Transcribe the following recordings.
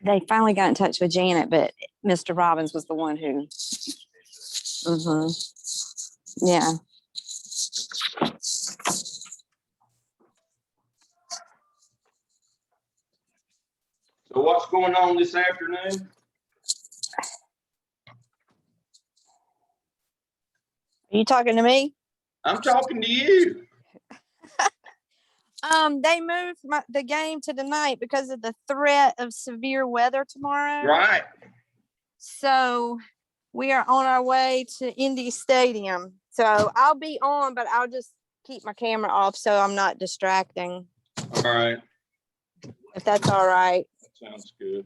They finally got in touch with Janet, but Mr. Robbins was the one who. Yeah. So what's going on this afternoon? Are you talking to me? I'm talking to you. They moved the game to tonight because of the threat of severe weather tomorrow. Right. So we are on our way to Indy Stadium. So I'll be on, but I'll just keep my camera off so I'm not distracting. All right. If that's all right. That sounds good.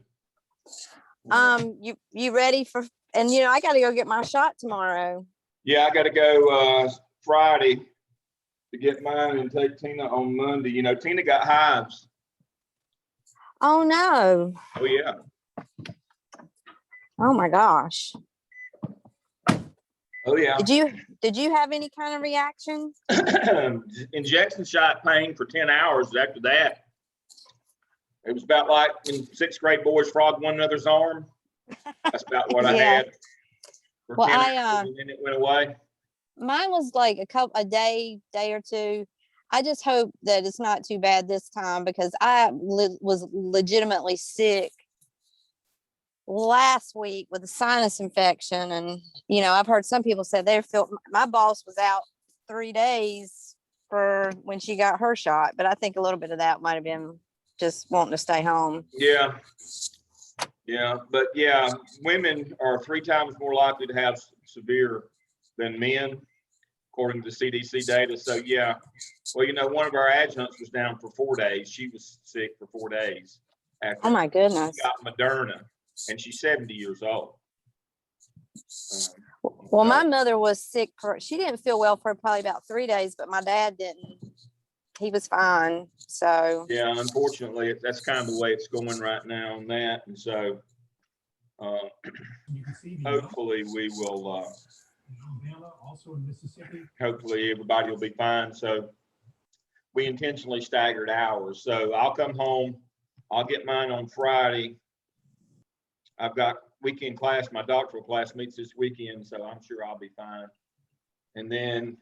You ready for? And I got to go get my shot tomorrow. Yeah, I got to go Friday to get mine and take Tina on Monday. Tina got hives. Oh no. Oh yeah. Oh my gosh. Oh yeah. Did you have any kind of reaction? Injection shot pain for 10 hours. After that, it was about like when 6th grade boys frog one another's arm. That's about what I had. Well, and then it went away. Mine was like a day or two. I just hope that it's not too bad this time because I was legitimately sick last week with a sinus infection. And, I've heard some people say my boss was out 3 days for when she got her shot. But I think a little bit of that might've been just wanting to stay home. Yeah. Yeah. But yeah, women are 3 times more likely to have severe than men, according to the CDC data. So yeah, well, one of our adjunts was down for 4 days. She was sick for 4 days after. Oh my goodness. She got Moderna, and she's 70 years old. Well, my mother was sick she didn't feel well for probably about 3 days, but my dad didn't. He was fine. So yeah, unfortunately, that's kind of the way it's going right now on that, and so hopefully we will. Also in Mississippi. Hopefully everybody will be fine. So we intentionally staggered hours. So I'll come home. I'll get mine on Friday. I've got weekend class. My doctoral class meets this weekend, so I'm sure I'll be fine. And then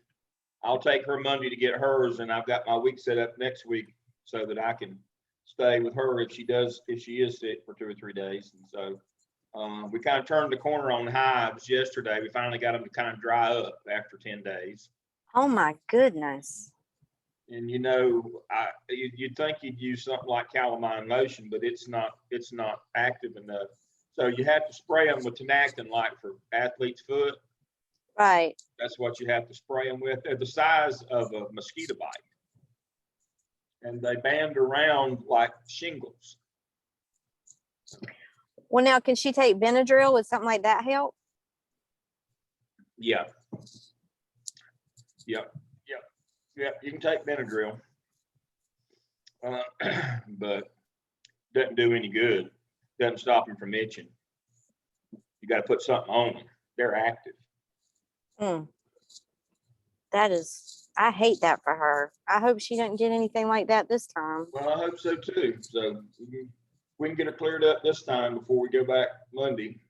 I'll take her Monday to get hers, and I've got my week set up next week so that I can stay with her if she is sick for 2 or 3 days. And so we kind of turned the corner on hives yesterday. We finally got them to kind of dry up after 10 days. Oh my goodness. And you'd think you'd use something like calamine lotion, but it's not active enough. So you have to spray them with tinactin, like for athlete's foot. Right. That's what you have to spray them with. They're the size of a mosquito bite. And they band around like shingles. Well, now, can she take Benadryl? Would something like that help? Yeah. Yep. You can take Benadryl, but doesn't do any good. Doesn't stop them from itching. You got to put something on them. They're active. I hate that for her. I hope she doesn't get anything like that this time. Well, I hope so too. So we can get it cleared up this time before we go back Monday.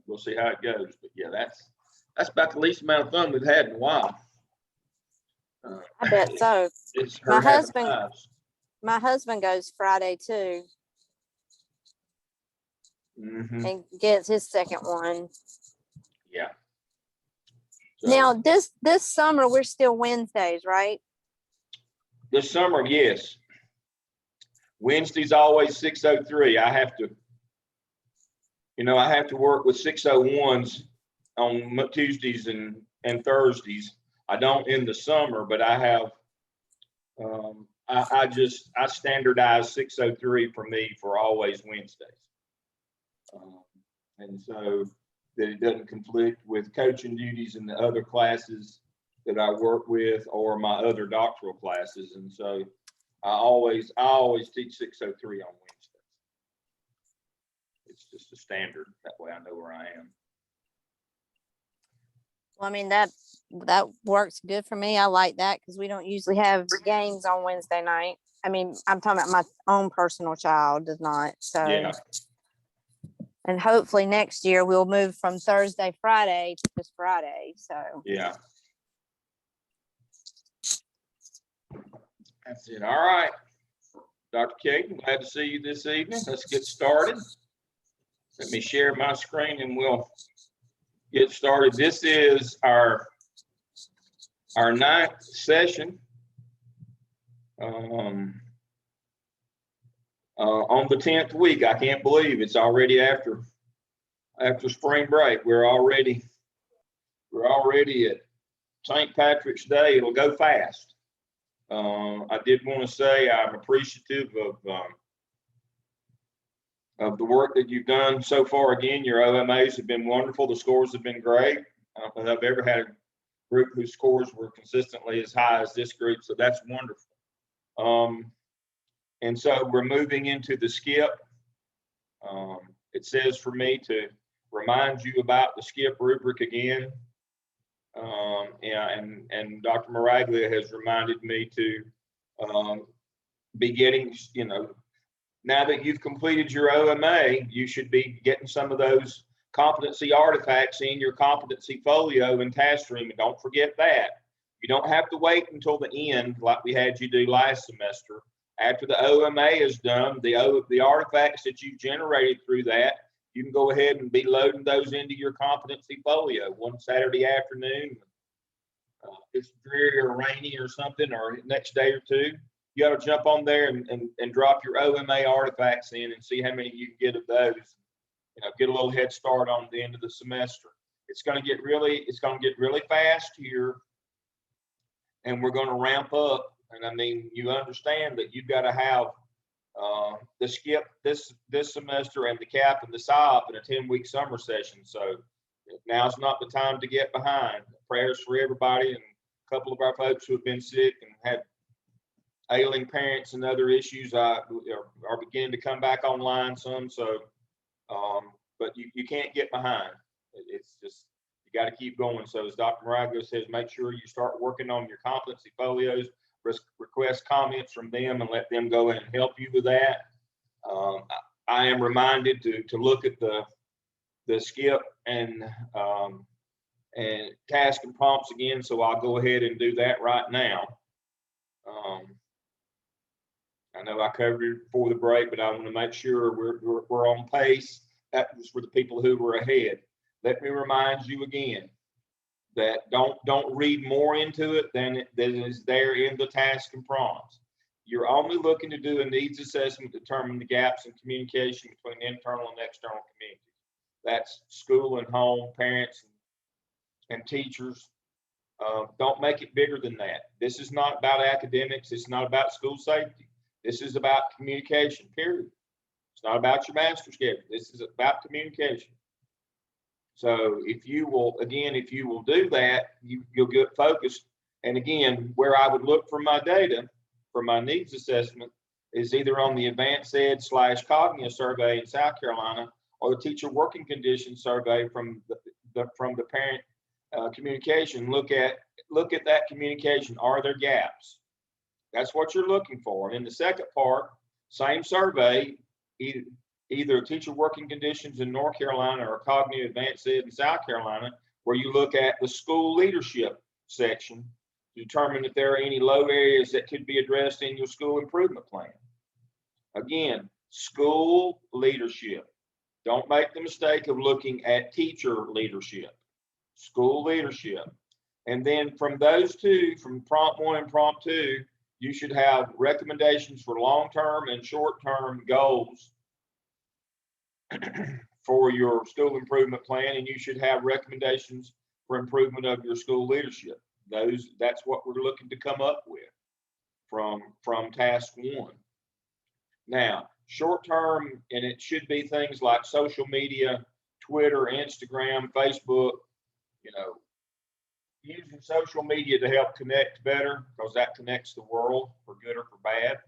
We'll see how it goes. But yeah, that's about the least amount of fun we've had in a while. I bet so. It's my husband goes Friday too. Mm-hmm. And gets his second one. Yeah. So, now this summer we're still Wednesdays, right? This summer, yes. Wednesday's always 6:03. I have to work with 6:01s on Tuesdays and Thursdays. I don't in the summer, but I have. I standardize 6:03 for me for always Wednesdays, and so that it doesn't conflict with coaching duties in the other classes that I work with or my other doctoral classes. And so I always teach 6:03 on Wednesdays. It's just a standard. That way I know where I am. Well, I mean, that works good for me. I like that because we don't usually have games on Wednesday night. I mean, I'm talking about my own personal child does not. So Yeah. And hopefully next year we'll move from Thursday, Friday to just Friday. So Yeah. That's it. All right. Dr. Caden, glad to see you this evening. Let's get started. Let me share my screen and we'll get started. This is our 9th session on the 10th week. I can't believe it's already after spring break. We're already at St. Patrick's Day. It'll go fast. I did want to say I'm appreciative of the work that you've done so far. Again, your OMAs have been wonderful. The scores have been great. I don't think I've ever had a group whose scores were consistently as high as this group, so that's wonderful. And so we're moving into the skip. It says for me to remind you about the skip rubric again. And Dr. Maraglia has reminded me to be getting, now that you've completed your OMA, you should be getting some of those competency artifacts in your competency folio and task room. And don't forget that. You don't have to wait until the end like we had you do last semester. After the OMA is done, the artifacts that you've generated through that, you can go ahead and be loading those into your competency folio one Saturday afternoon. It's dreary or rainy or something, or next day or two, you got to jump on there and drop your OMA artifacts in and see how many you can get of those. Get a little head start on the end of the semester. It's going to get really fast here, and we're going to ramp up. And I mean, you understand that you've got to have the skip this semester and the cap and the SOP in a 10-week summer session. So now's not the time to get behind. Prayers for everybody, and a couple of our folks who have been sick and had ailing parents and other issues are beginning to come back online some. So, but you can't get behind. It's just, you got to keep going. So as Dr. Maraglia says, make sure you start working on your competency folios, request comments from them and let them go in and help you with that. I am reminded to look at the skip and task and prompts again. So I'll go ahead and do that right now. I know I covered it before the break, but I want to make sure we're on pace. That was for the people who were ahead. Let me remind you again that don't read more into it than is there in the task and prompts. You're only looking to do a needs assessment to determine the gaps in communication between internal and external communities. That's school and home, parents and teachers. Don't make it bigger than that. This is not about academics. It's not about school safety. This is about communication, period. It's not about your master schedule. This is about communication. So if you will do that, you'll get focused. And again, where I would look for my data for my needs assessment is either on the Advanced Ed / Cognitive survey in South Carolina or the Teacher Working Conditions survey from the parent communication. Look at that communication. Are there gaps? That's what you're looking for. And in the second part, same survey, either Teacher Working Conditions in North Carolina or Cognitive Advanced Ed in South Carolina, where you look at the school leadership section to determine if there are any low areas that could be addressed in your school improvement plan. Again, school leadership. Don't make the mistake of looking at teacher leadership. School leadership. And then from those two, from prompt 1 and prompt 2, you should have recommendations for long-term and short-term goals for your school improvement plan, and you should have recommendations for improvement of your school leadership. That's what we're looking to come up with from task 1. Now, short-term, and it should be things like social media, Twitter, Instagram, Facebook, using social media to help connect better, because that connects the world for good or for bad.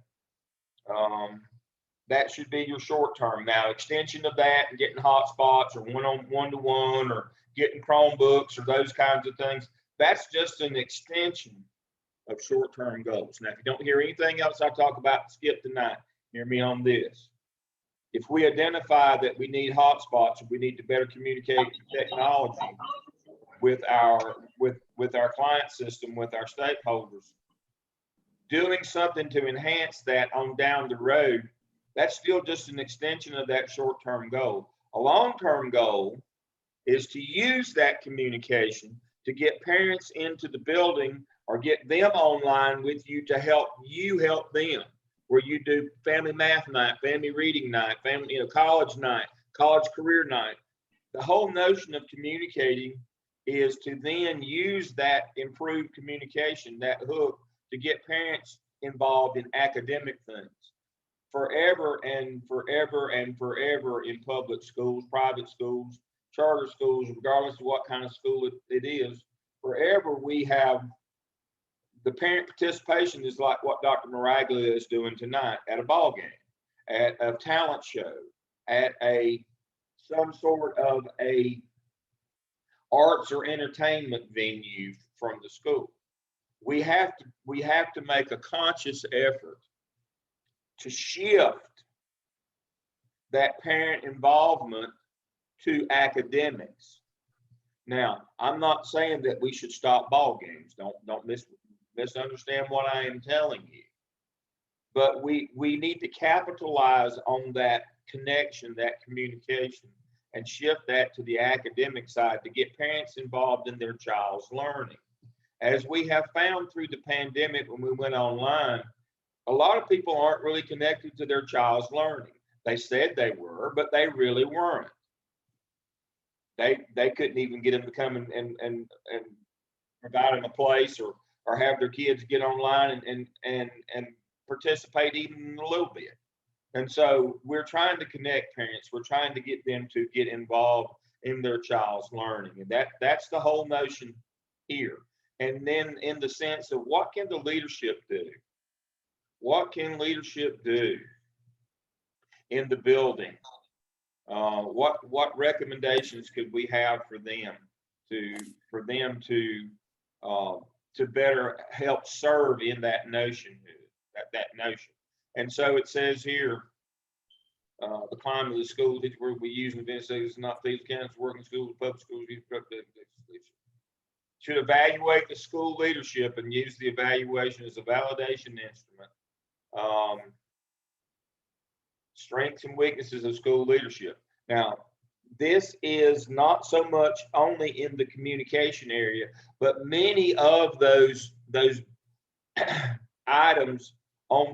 That should be your short term. Now, extension of that and getting hotspots or one-to-one or getting Chromebooks or those kinds of things, that's just an extension of short-term goals. Now, if you don't hear anything else I talk about, skip tonight. Hear me on this. If we identify that we need hotspots, we need to better communicate technology with our client system, with our stakeholders, doing something to enhance that on down the road, that's still just an extension of that short-term goal. A long-term goal is to use that communication to get parents into the building or get them online with you to help you help them, where you do family math night, family reading night, family, college night, college career night. The whole notion of communicating is to then use that improved communication, that hook, to get parents involved in academic things. Forever and forever and forever in public schools, private schools, charter schools, regardless of what kind of school it is, forever we have the parent participation is like what Dr. Maraglia is doing tonight at a ball game, at a talent show, at some sort of a arts or entertainment venue from the school. We have to make a conscious effort to shift that parent involvement to academics. Now, I'm not saying that we should stop ball games. Don't misunderstand what I am telling you. But we need to capitalize on that connection, that communication, and shift that to the academic side to get parents involved in their child's learning. As we have found through the pandemic when we went online, a lot of people aren't really connected to their child's learning. They said they were, but they really weren't. They couldn't even get them to come and provide them a place or have their kids get online and participate even a little bit. And so we're trying to connect parents. We're trying to get them to get involved in their child's learning. And that's the whole notion here. And then in the sense of what can the leadership do? What can leadership do in the building? What recommendations could we have for them to better help serve in that notion, that notion? And so it says here, the climate of the school, we use in events is not these counties, working schools, public schools, should evaluate the school leadership and use the evaluation as a validation instrument. Strengths and weaknesses of school leadership. Now, this is not so much only in the communication area, but many of those items on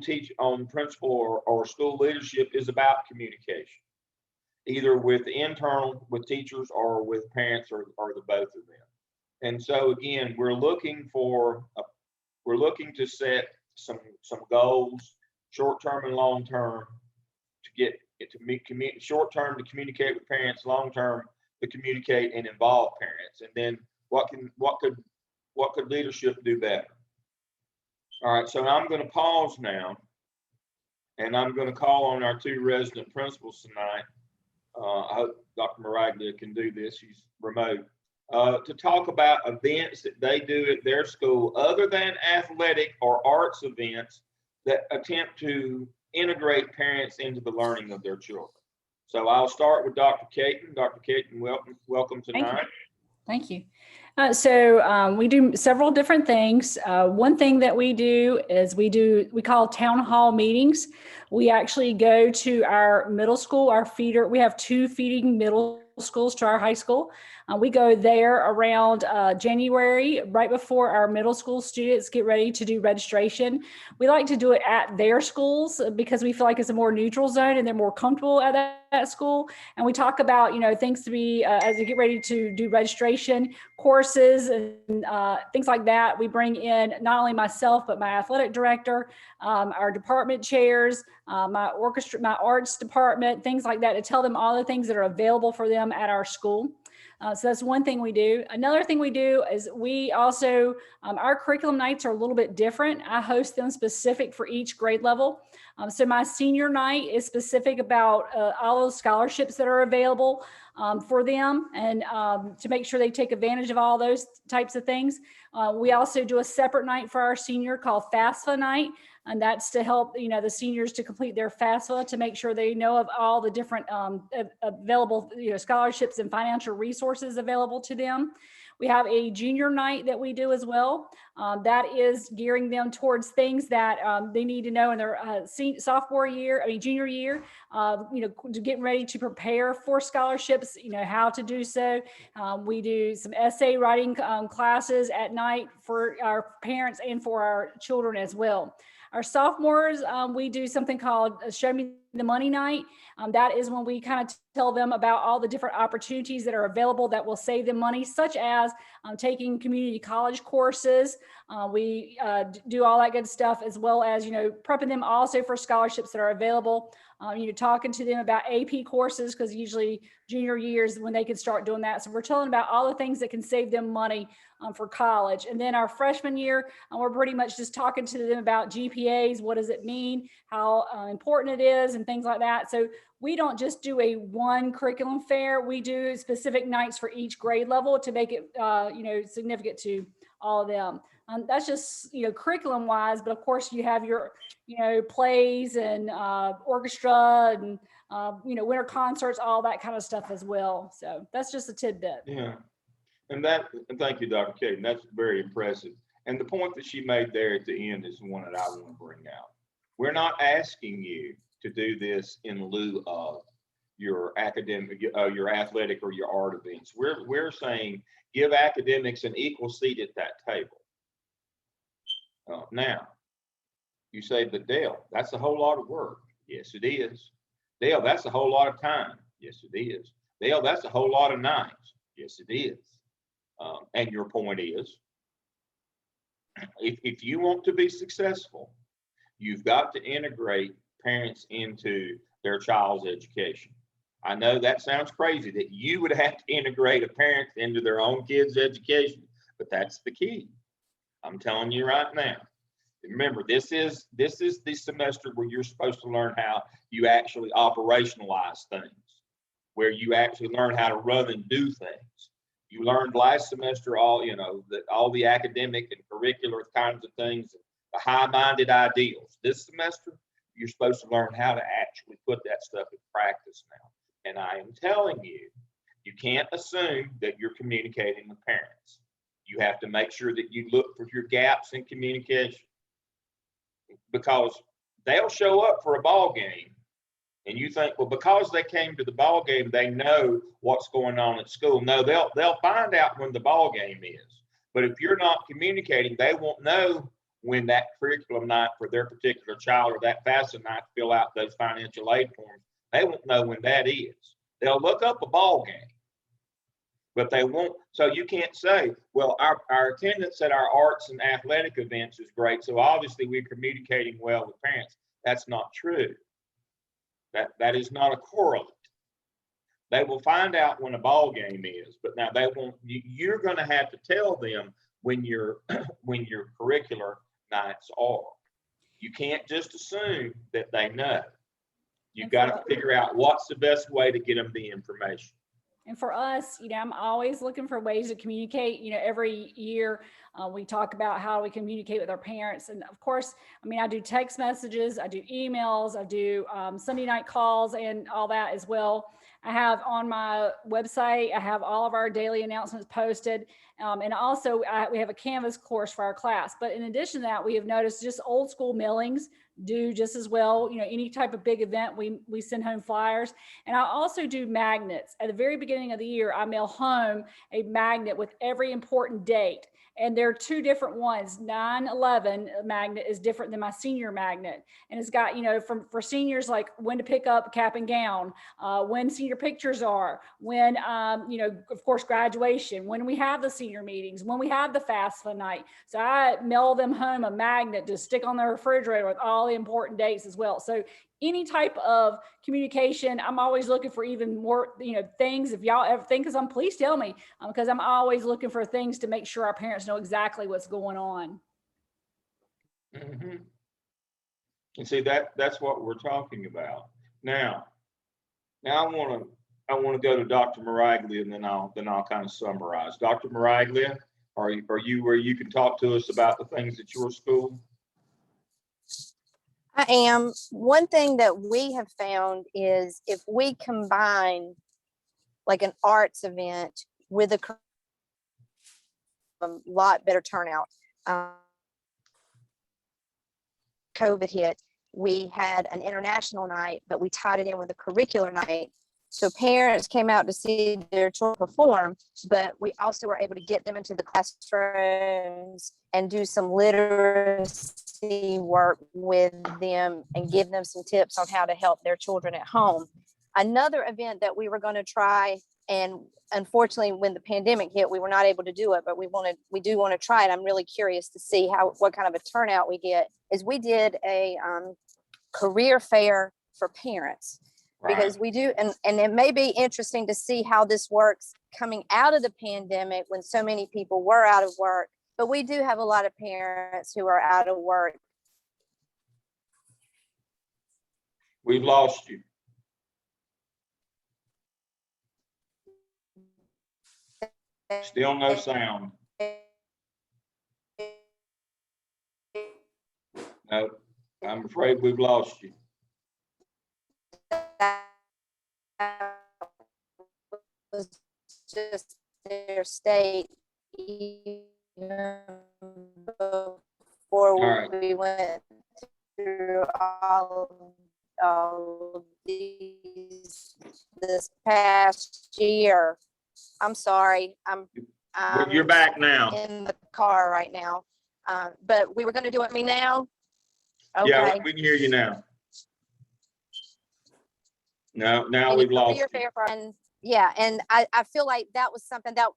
principal or school leadership is about communication, either with teachers or with parents or the both of them. And so again, we're looking to set some goals, short-term and long-term, to get it to meet short-term to communicate with parents, long-term to communicate and involve parents. And then what could leadership do better? All right, so I'm going to pause now, and I'm going to call on our two resident principals tonight. I hope Dr. Maraglia can do this. He's remote. To talk about events that they do at their school other than athletic or arts events that attempt to integrate parents into the learning of their children. So I'll start with Dr. Caton. Dr. Caton, welcome tonight. Thank you. We do several different things. One thing that we do is we call town hall meetings. We actually go to our middle school, our feeder. We have 2 feeding middle schools to our high school. We go there around January, right before our middle school students get ready to do registration. We like to do it at their schools because we feel like it's a more neutral zone and they're more comfortable at that school. And we talk about, things to be, as we get ready to do registration, courses and things like that. We bring in not only myself, but my athletic director, our department chairs, my orchestra, my arts department, things like that, to tell them all the things that are available for them at our school. So that's one thing we do. Another thing we do is we also, our curriculum nights are a little bit different. I host them specific for each grade level. So my senior night is specific about all those scholarships that are available for them and to make sure they take advantage of all those types of things. We also do a separate night for our senior called FAFSA night. And that's to help, the seniors to complete their FAFSA, to make sure they know of all the different available, scholarships and financial resources available to them. We have a junior night that we do as well. That is gearing them towards things that they need to know in their junior year, to get ready to prepare for scholarships, how to do so. We do some essay writing classes at night for our parents and for our children as well. Our sophomores, we do something called Show Me the Money Night. That is when we kind of tell them about all the different opportunities that are available that will save them money, such as taking community college courses. We do all that good stuff, as well as, prepping them also for scholarships that are available. Talking to them about AP courses, because usually junior years when they can start doing that. So we're telling about all the things that can save them money for college. And then our freshman year, we're pretty much just talking to them about GPAs. What does it mean? How important it is, and things like that. So we don't just do a one curriculum fair. We do specific nights for each grade level to make it, significant to all of them. That's just, curriculum wise, but of course you have your, plays and orchestra and, winter concerts, all that kind of stuff as well. So that's just a tidbit. Yeah. And thank you, Dr. Caden. That's very impressive. And the point that she made there at the end is the one that I want to bring out. We're not asking you to do this in lieu of your academic, your athletic or your art events. We're saying give academics an equal seat at that table. Now, you say, but Dale, that's a whole lot of work. Yes, it is. Dale, that's a whole lot of time. Yes, it is. Dale, that's a whole lot of nights. Yes, it is. And your point is, if you want to be successful, you've got to integrate parents into their child's education. I know that sounds crazy that you would have to integrate a parent into their own kid's education, but that's the key. I'm telling you right now. Remember, this is the semester where you're supposed to learn how you actually operationalize things, where you actually learn how to run and do things. You learned last semester all the academic and curricular kinds of things, the high-minded ideals. This semester, you're supposed to learn how to actually put that stuff in practice now. And I am telling you, you can't assume that you're communicating with parents. You have to make sure that you look for your gaps in communication, because they'll show up for a ball game and you think, well, because they came to the ball game, they know what's going on at school. No, they'll find out when the ball game is. But if you're not communicating, they won't know when that curriculum night for their particular child or that FAFSA night to fill out those financial aid forms. They won't know when that is. They'll look up a ball game, but they won't. So you can't say, well, our attendance at our arts and athletic events is great, so obviously we're communicating well with parents. That's not true. That is not a correlate. They will find out when a ball game is, but now they won't. You're going to have to tell them when your curricular nights are. You can't just assume that they know. You've got to figure out what's the best way to get them the information. And for us, I'm always looking for ways to communicate. Every year we talk about how we communicate with our parents. And of course, I do text messages, I do emails, I do Sunday night calls and all that as well. I have on my website, I have all of our daily announcements posted. And also we have a Canvas course for our class. But in addition to that, we have noticed just old school mailings do just as well. Any type of big event, we send home flyers. And I also do magnets. At the very beginning of the year, I mail home a magnet with every important date. And there are two different ones. 9/11 magnet is different than my senior magnet. And it's got, for seniors, like when to pick up cap and gown, when senior pictures are, when, of course, graduation, when we have the senior meetings, when we have the FAFSA night. So I mail them home a magnet to stick on their refrigerator with all the important dates as well. So any type of communication, I'm always looking for even more, things. If y'all ever think of some, please tell me, because I'm always looking for things to make sure our parents know exactly what's going on. Mm-hmm. And see, that's what we're talking about. Now I want to go to Dr. Maraglia, and then I'll kind of summarize. Dr. Maraglia, are you where you can talk to us about the things at your school? I am. One thing that we have found is if we combine like an arts event with a lot better turnout. COVID hit, we had an international night, but we tied it in with a curricular night. So parents came out to see their children perform, but we also were able to get them into the classrooms and do some literacy work with them and give them some tips on how to help their children at home. Another event that we were going to try, and unfortunately when the pandemic hit we were not able to do it, but we do want to try it. I'm really curious to see what kind of a turnout we get. Is we did a career fair for parents, because we do, and it may be interesting to see how this works coming out of the pandemic when so many people were out of work, but we do have a lot of parents who are out of work. We've lost you. Still no sound. No, I'm afraid we've lost you. Was just their state even before right. we went through all of these this past year. I'm sorry. You're back now. In the car right now. But we were going to do it me now. Okay. Yeah, we can hear you now. No, now we've lost you. And yeah, and I feel like that was something that,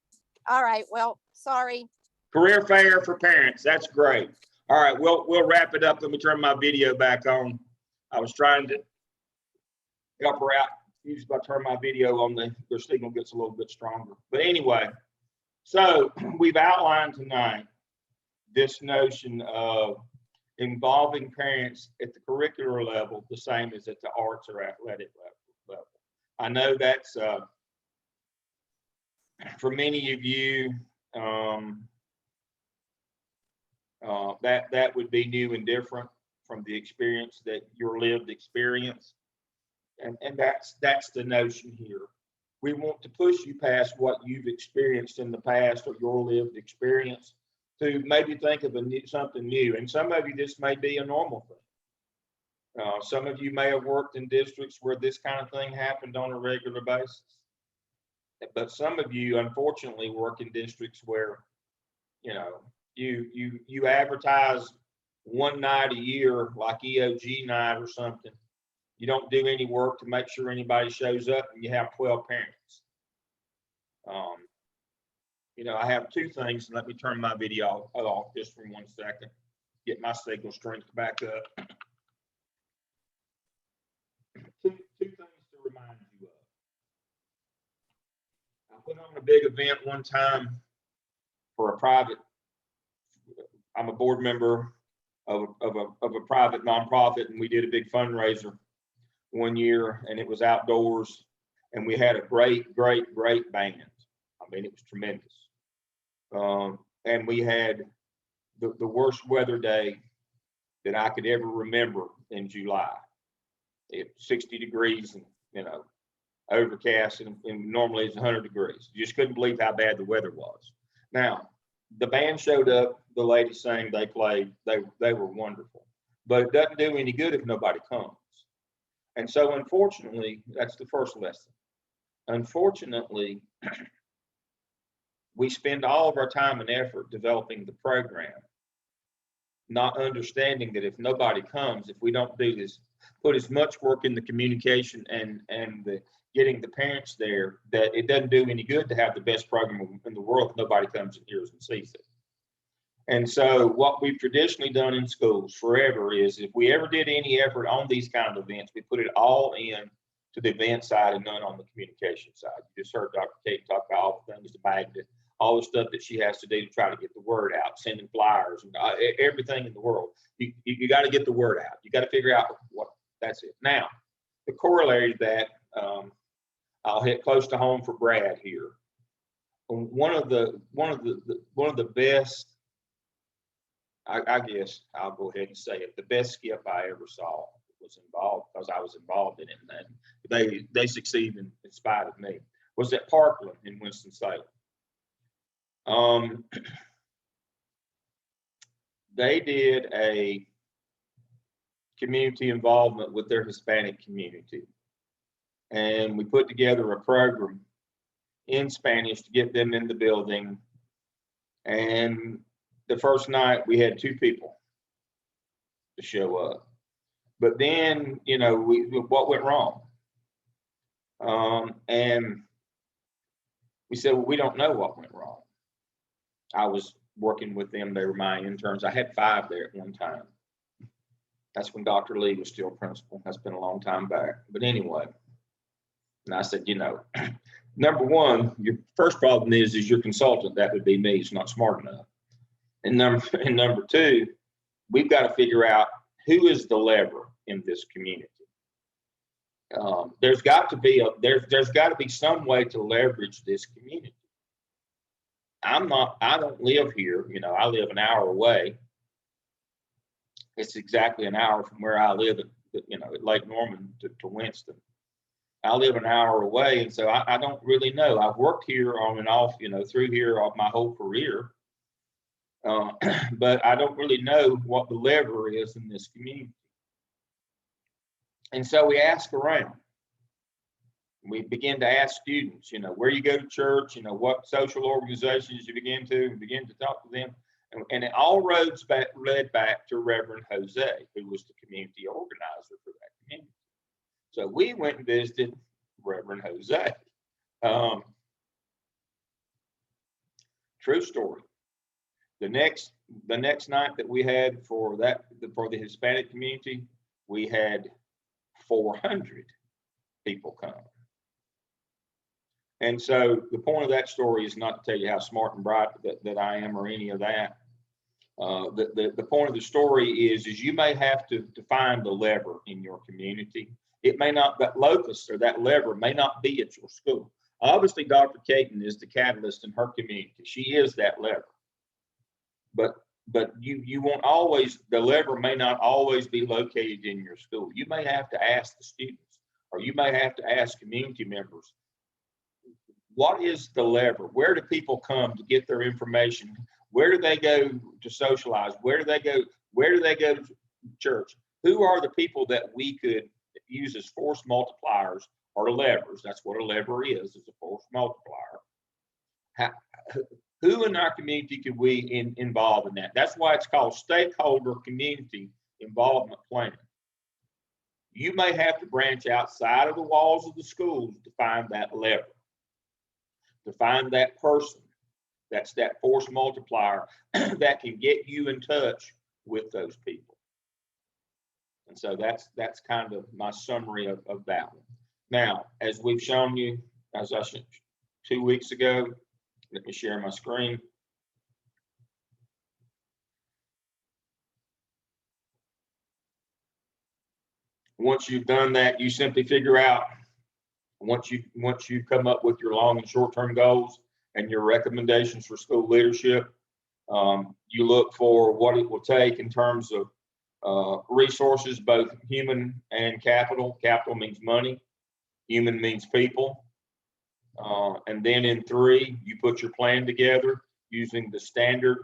all right, well, sorry. Career fair for parents. That's great. All right, we'll wrap it up. Let me turn my video back on. I was trying to help her out. Usually if I turn my video on, the signal gets a little bit stronger. But anyway, so we've outlined tonight this notion of involving parents at the curricular level, the same as at the arts or athletic level. I know that's for many of you, that would be new and different from the experience that your lived experience. And that's the notion here. We want to push you past what you've experienced in the past or your lived experience to maybe think of something new. And some of you, this may be a normal thing. Some of you may have worked in districts where this kind of thing happened on a regular basis. But some of you, unfortunately, work in districts where, you advertise one night a year, like EOG night or something. You don't do any work to make sure anybody shows up, and you have 12 parents. I have two things, and let me turn my video off just for 1 second, get my signal strength back up. Two things to remind you of. I put on a big event one time for a private, I'm a board member of a private nonprofit, and we did a big fundraiser one year, and it was outdoors, and we had a great band. I mean, it was tremendous. And we had the worst weather day that I could ever remember in July. It's 60 degrees and, overcast, and normally it's 100 degrees. You just couldn't believe how bad the weather was. Now, the band showed up, the ladies sang, they played, they were wonderful. But it doesn't do any good if nobody comes. And so, unfortunately, that's the first lesson. Unfortunately, we spend all of our time and effort developing the program, not understanding that if nobody comes, if we don't do this, put as much work in the communication and the getting the parents there, that it doesn't do any good to have the best program in the world if nobody comes and hears and sees it. And so what we've traditionally done in schools forever is if we ever did any effort on these kind of events, we put it all in to the event side and none on the communication side. You just heard Dr. Kate talk about all the things, the magnet, all the stuff that she has to do to try to get the word out, sending flyers, and everything in the world. You got to get the word out. You got to figure out what, that's it. Now, the corollary to that, I'll hit close to home for Brad here. One of the best I guess I'll go ahead and say it. The best skip I ever saw was involved because I was involved in it, and they succeeded in spite of me. Was at Parkland in Winston-Salem. They did a community involvement with their Hispanic community, and we put together a program in Spanish to get them in the building. And the first night we had 2 people to show up. But then, you know, what went wrong? And we said, well, we don't know what went wrong. I was working with them. They were my interns. I had 5 there at one time. That's when Dr. Lee was still principal. That's been a long time back. But anyway, and I said, you know, number one, your first problem is your consultant. That would be me. Is not smart enough. And number 2, we've got to figure out who is the lever in this community. There's got to be some way to leverage this community. I don't live here. You know, I live an hour away. It's exactly an hour from where I live at Lake Norman to Winston. I live an hour away, and so I don't really know. I've worked here on and off, you know, through here my whole career, but I don't really know what the lever is in this community. And so we ask around. We begin to ask students, you know, where you go to church, you know, what social organizations you begin to talk to them. And it all roads led back to Reverend Jose, who was the community organizer for that community. So we went and visited Reverend Jose. True story. The next night that we had for the Hispanic community, we had 400 people come. And so the point of that story is not to tell you how smart and bright that I am or any of that. The point of the story is you may have to find the lever in your community. It may not, that locus or that lever may not be at your school. Obviously, Dr. Caton is the catalyst in her community. She is that lever. But you won't always, the lever may not always be located in your school. You may have to ask the students, or you may have to ask community members, what is the lever? Where do people come to get their information? Where do they go to socialize? Where do they go to church? Who are the people that we could use as force multipliers or levers? That's what a lever is a force multiplier. Who in our community could we involve in that? That's why it's called stakeholder community involvement planning. You may have to branch outside of the walls of the schools to find that lever, to find that person. That's that force multiplier that can get you in touch with those people. And so that's kind of my summary of that one. Now, as we've shown you, as I showed 2 weeks ago, let me share my screen. Once you've done that, you simply figure out, once you come up with your long and short-term goals and your recommendations for school leadership, you look for what it will take in terms of resources, both human and capital. Capital means money, human means people. And then in 3, you put your plan together using the standard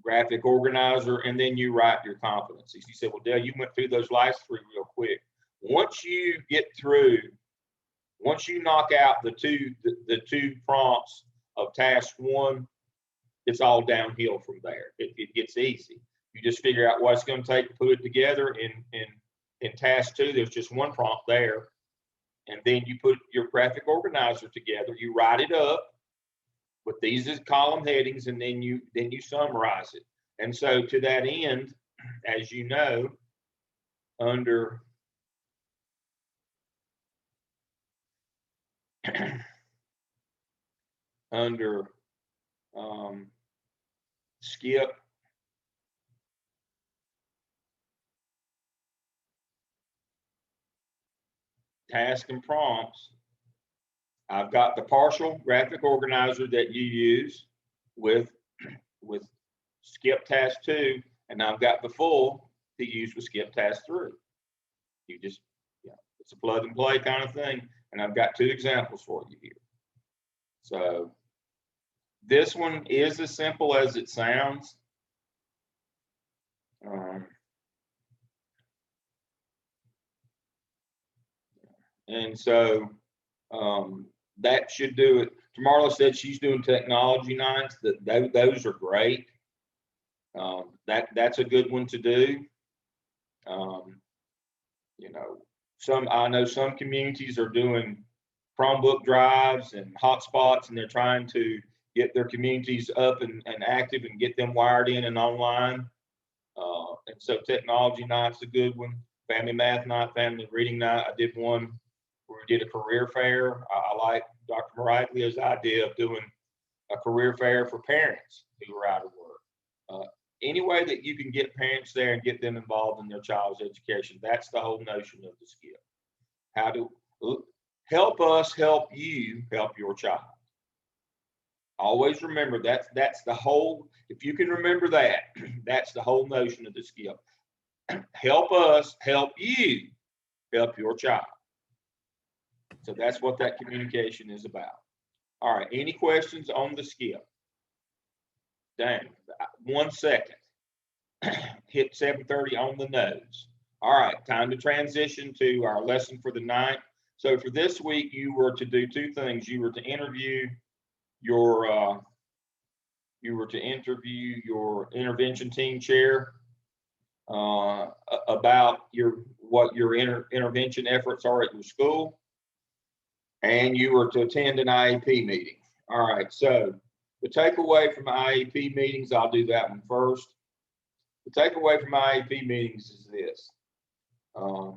graphic organizer, and then you write your competencies. You said, well, Dale, you went through those last 3 real quick. Once you knock out the two prompts of task 1, it's all downhill from there. It gets easy. You just figure out what it's going to take to put it together. In task 2, there's just 1 prompt there. And then you put your graphic organizer together, you write it up with these as column headings, and then you summarize it. And so to that end, as you know, under skip, task and prompts, I've got the partial graphic organizer that you use with skip task 2, and I've got the full to use with skip task 3. You just, it's a plug and play kind of thing. And I've got 2 examples for you here. So this one is as simple as it sounds. And so that should do it. Marla said she's doing technology nights. Those are great. That's a good one to do. You know, I know some communities are doing Chromebook drives and hotspots, and they're trying to get their communities up and active and get them wired in and online. And so technology night's a good one. Family math night, family reading night. I did one where we did a career fair. I like Dr. Maraglia's idea of doing a career fair for parents who are out of work. Any way that you can get parents there and get them involved in their child's education, that's the whole notion of the skill. How to help us help you help your child. Always remember that's the whole, if you can remember that, that's the whole notion of the skill. Help us help you help your child. So that's what that communication is about. All right, any questions on the skill? Dang, 1 second. Hit 7:30 on the nose. All right, time to transition to our lesson for the night. So for this week, you were to do 2 things. You were to interview your intervention team chair about what your intervention efforts are at your school, and you were to attend an IEP meeting. All right, so the takeaway from IEP meetings, I'll do that one first. The takeaway from IEP meetings is this.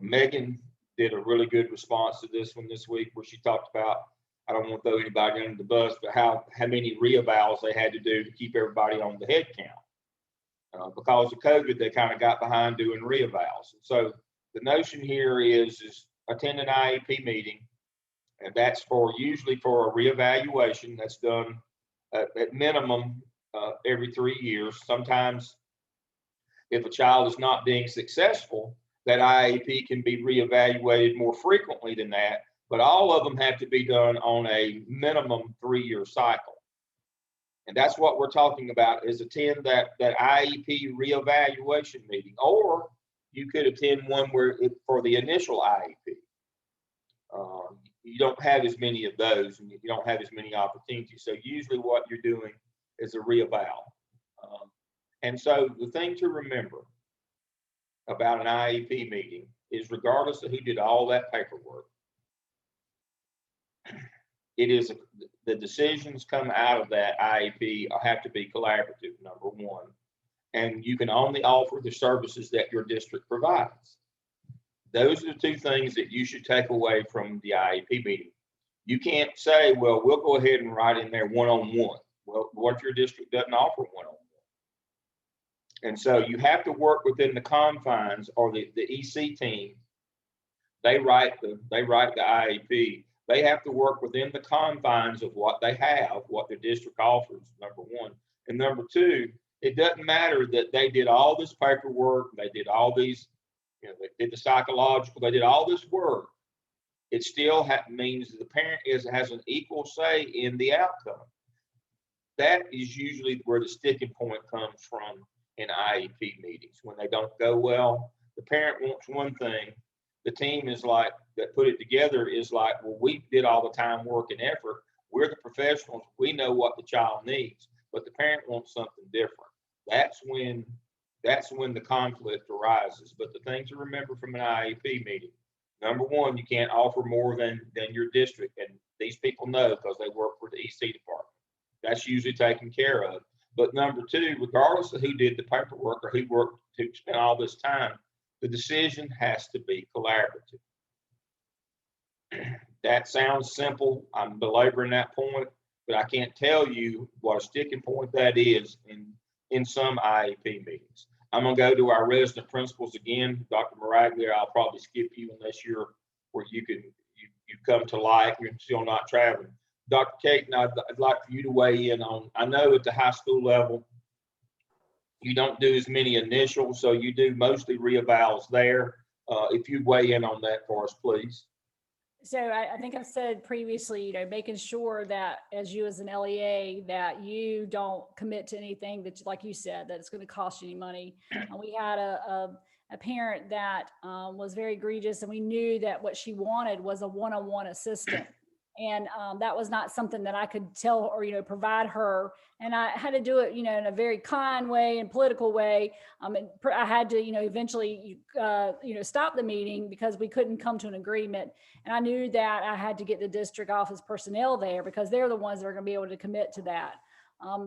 Megan did a really good response to this one this week, where she talked about, I don't want to throw anybody under the bus, but how many reevals they had to do to keep everybody on the head count. Because of COVID, they kind of got behind doing reevals. And so the notion here is attend an IEP meeting, and that's usually for a reevaluation that's done at minimum every 3 years. Sometimes if a child is not being successful, that IEP can be reevaluated more frequently than that, but all of them have to be done on a minimum 3-year cycle. And that's what we're talking about, is attend that IEP reevaluation meeting, or you could attend one for the initial IEP. You don't have as many of those, and you don't have as many opportunities. So usually what you're doing is a reeval. And so the thing to remember about an IEP meeting is, regardless of who did all that paperwork, the decisions come out of that IEP have to be collaborative, number one. And you can only offer the services that your district provides. Those are the 2 things that you should take away from the IEP meeting. You can't say, well, we'll go ahead and write in there one-on-one. Well, what if your district doesn't offer one-on-one? And so you have to work within the confines, or the EC team. They write the IEP. They have to work within the confines of what they have, what their district offers, number one. And number 2, it doesn't matter that they did all this paperwork, they did all these, they did the psychological, they did all this work. It still means the parent has an equal say in the outcome. That is usually where the sticking point comes from in IEP meetings. When they don't go well, the parent wants one thing. The team is like, that put it together is like, well, we did all the time, work, and effort. We're the professionals. We know what the child needs, but the parent wants something different. That's when the conflict arises. But the thing to remember from an IEP meeting, number one, you can't offer more than your district. And these people know, because they work for the EC department. That's usually taken care of. But number 2, regardless of who did the paperwork or who worked to spend all this time, the decision has to be collaborative. That sounds simple. I'm belaboring that point, but I can't tell you what a sticking point that is in some IEP meetings. I'm going to go to our resident principals again. Dr. Maraglia, I'll probably skip you unless you're where you come to light. You're still not traveling. Dr. Caton, I'd like for you to weigh in on, I know at the high school level, You don't do as many initials, so you do mostly reevals there. If you weigh in on that for us, please. So I think I've said previously, making sure that as you as an LEA, that you don't commit to anything that, like you said, that it's going to cost you any money. We had a parent that was very egregious, and we knew that what she wanted was a one-on-one assistant. And that was not something that I could tell or, provide her. And I had to do it, in a very kind way and political way. And I had to, eventually, stop the meeting because we couldn't come to an agreement. And I knew that I had to get the district office personnel there because they're the ones that are going to be able to commit to that.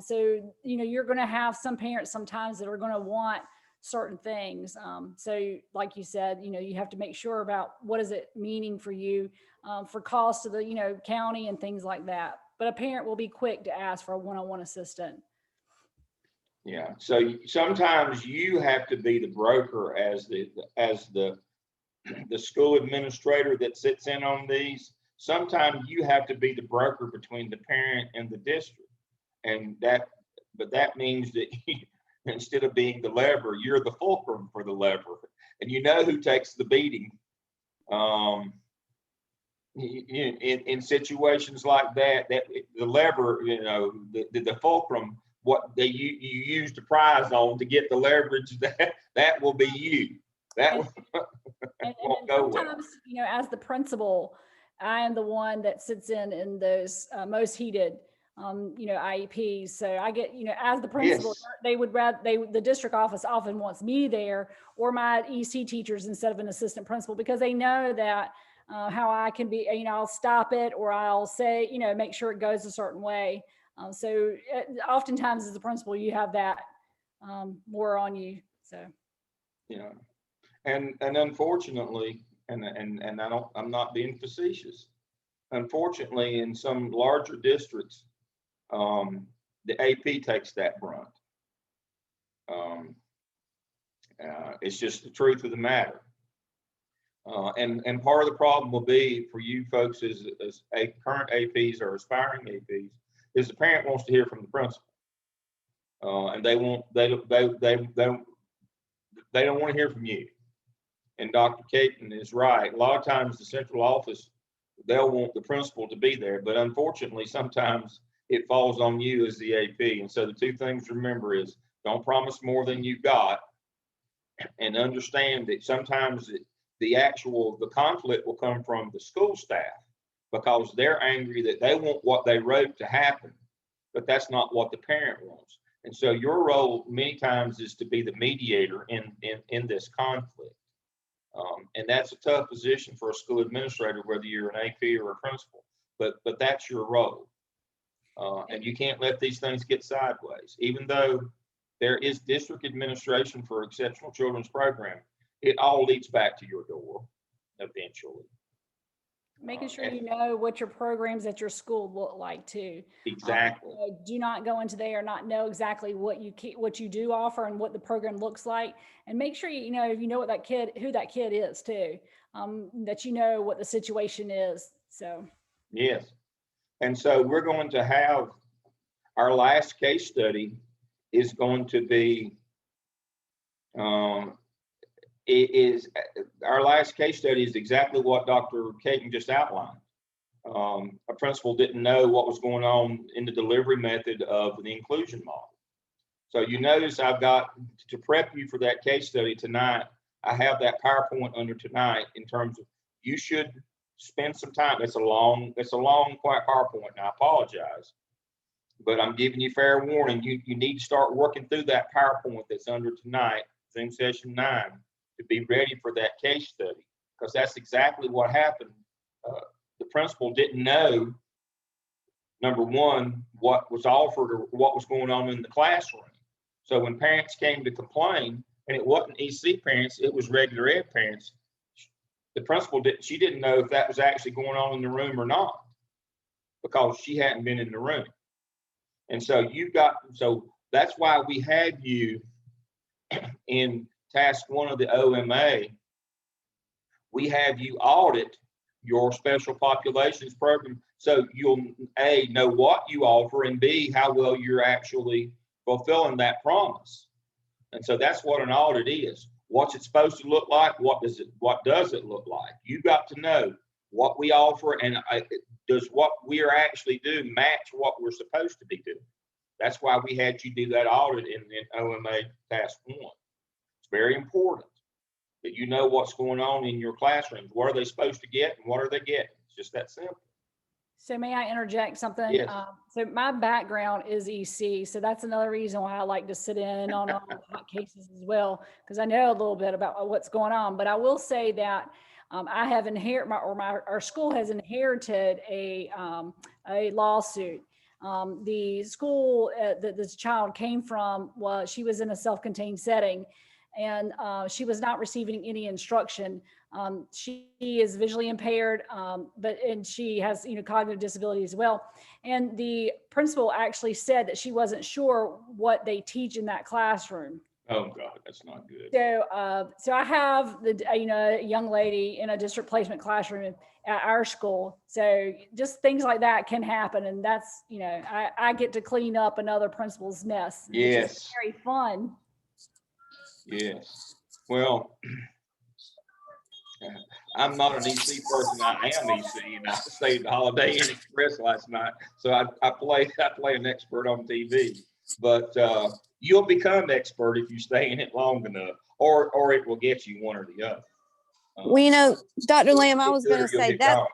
So, you're going to have some parents sometimes that are going to want certain things. So like you said, you have to make sure about what is it meaning for you, for cost to the, county and things like that. But a parent will be quick to ask for a one-on-one assistant. Yeah. So sometimes you have to be the broker as the school administrator that sits in on these. Sometimes you have to be the broker between the parent and the district. But that means that instead of being the lever, you're the fulcrum for the lever, and you know who takes the beating. In situations like that, the lever, the fulcrum, you use the prize on to get the leverage, that will be you. That won't go well. Sometimes, as the principal, I am the one that sits in those most heated IEPs. So I get, as the principal, Yes. they would the district office often wants me there, or my EC teachers instead of an assistant principal, because they know that how I can be, I'll stop it, or I'll say, make sure it goes a certain way. So oftentimes as a principal, you have that more on you. So. Yeah. And unfortunately, and I'm not being facetious. Unfortunately, in some larger districts, the AP takes that brunt. It's just the truth of the matter. And part of the problem will be for you folks as current APs or aspiring APs is the parent wants to hear from the principal, and they don't want to hear from you. And Dr. Caton is right. A lot of times the central office, they'll want the principal to be there, but unfortunately sometimes it falls on you as the AP. And so the two things to remember is don't promise more than you've got, and understand that sometimes the conflict will come from the school staff because they're angry that they want what they wrote to happen, but that's not what the parent wants. And so your role many times is to be the mediator in this conflict. And that's a tough position for a school administrator, whether you're an AP or a principal, but that's your role. And you can't let these things get sideways. Even though there is district administration for exceptional children's program, it all leads back to your door eventually. Making sure you know what your programs at your school look like too. Exactly. Do not go into there and not know exactly what you do offer and what the program looks like, and make sure you know what who that kid is too. That you know what the situation is. So. Yes, and so we're going to have our last case study is going to be. Our last case study is exactly what Dr. Caton just outlined. A principal didn't know what was going on in the delivery method of the inclusion model. So you notice I've got to prep you for that case study tonight. I have that PowerPoint under tonight in terms of you should spend some time. It's a long quiet PowerPoint, and I apologize, but I'm giving you fair warning. You need to start working through that PowerPoint that's under tonight, Zoom session 9. To be ready for that case study, because that's exactly what happened. The principal didn't know, number one, what was offered or what was going on in the classroom. So when parents came to complain, and it wasn't EC parents, it was regular ed parents, the principal didn't know if that was actually going on in the room or not, because she hadn't been in the room. And so so that's why we had you in task 1 of the OMA. We have you audit your special populations program, so you'll A, know what you offer, and B, how well you're actually fulfilling that promise. And so that's what an audit is. What's it supposed to look like? What does it look like? You got to know what we offer, and does what we are actually doing match what we're supposed to be doing? That's why we had you do that audit in OMA Task 1. It's very important that you know what's going on in your classrooms. What are they supposed to get and what are they getting? It's just that simple. So may I interject something? Yes. So my background is EC, so that's another reason why I like to sit in on all the hot cases as well, because I know a little bit about what's going on. But I will say that I have inherited, our school has inherited a lawsuit. The school that this child came from she was in a self-contained setting, and she was not receiving any instruction. She is visually impaired, and she has, cognitive disability as well. And the principal actually said that she wasn't sure what they teach in that classroom. Oh God, that's not good. So I have a young lady in a district placement classroom at our school. So just things like that can happen, and that's I get to clean up another principal's mess. Yes. Which is very fun. Yes. Well, I'm not an EC person. I am EC, and I stayed at the Holiday Inn Express last night, so I play an expert on TV. But you'll become expert if you stay in it long enough, or it will get you one or the other. Well, Dr. Lamb, I was going to say that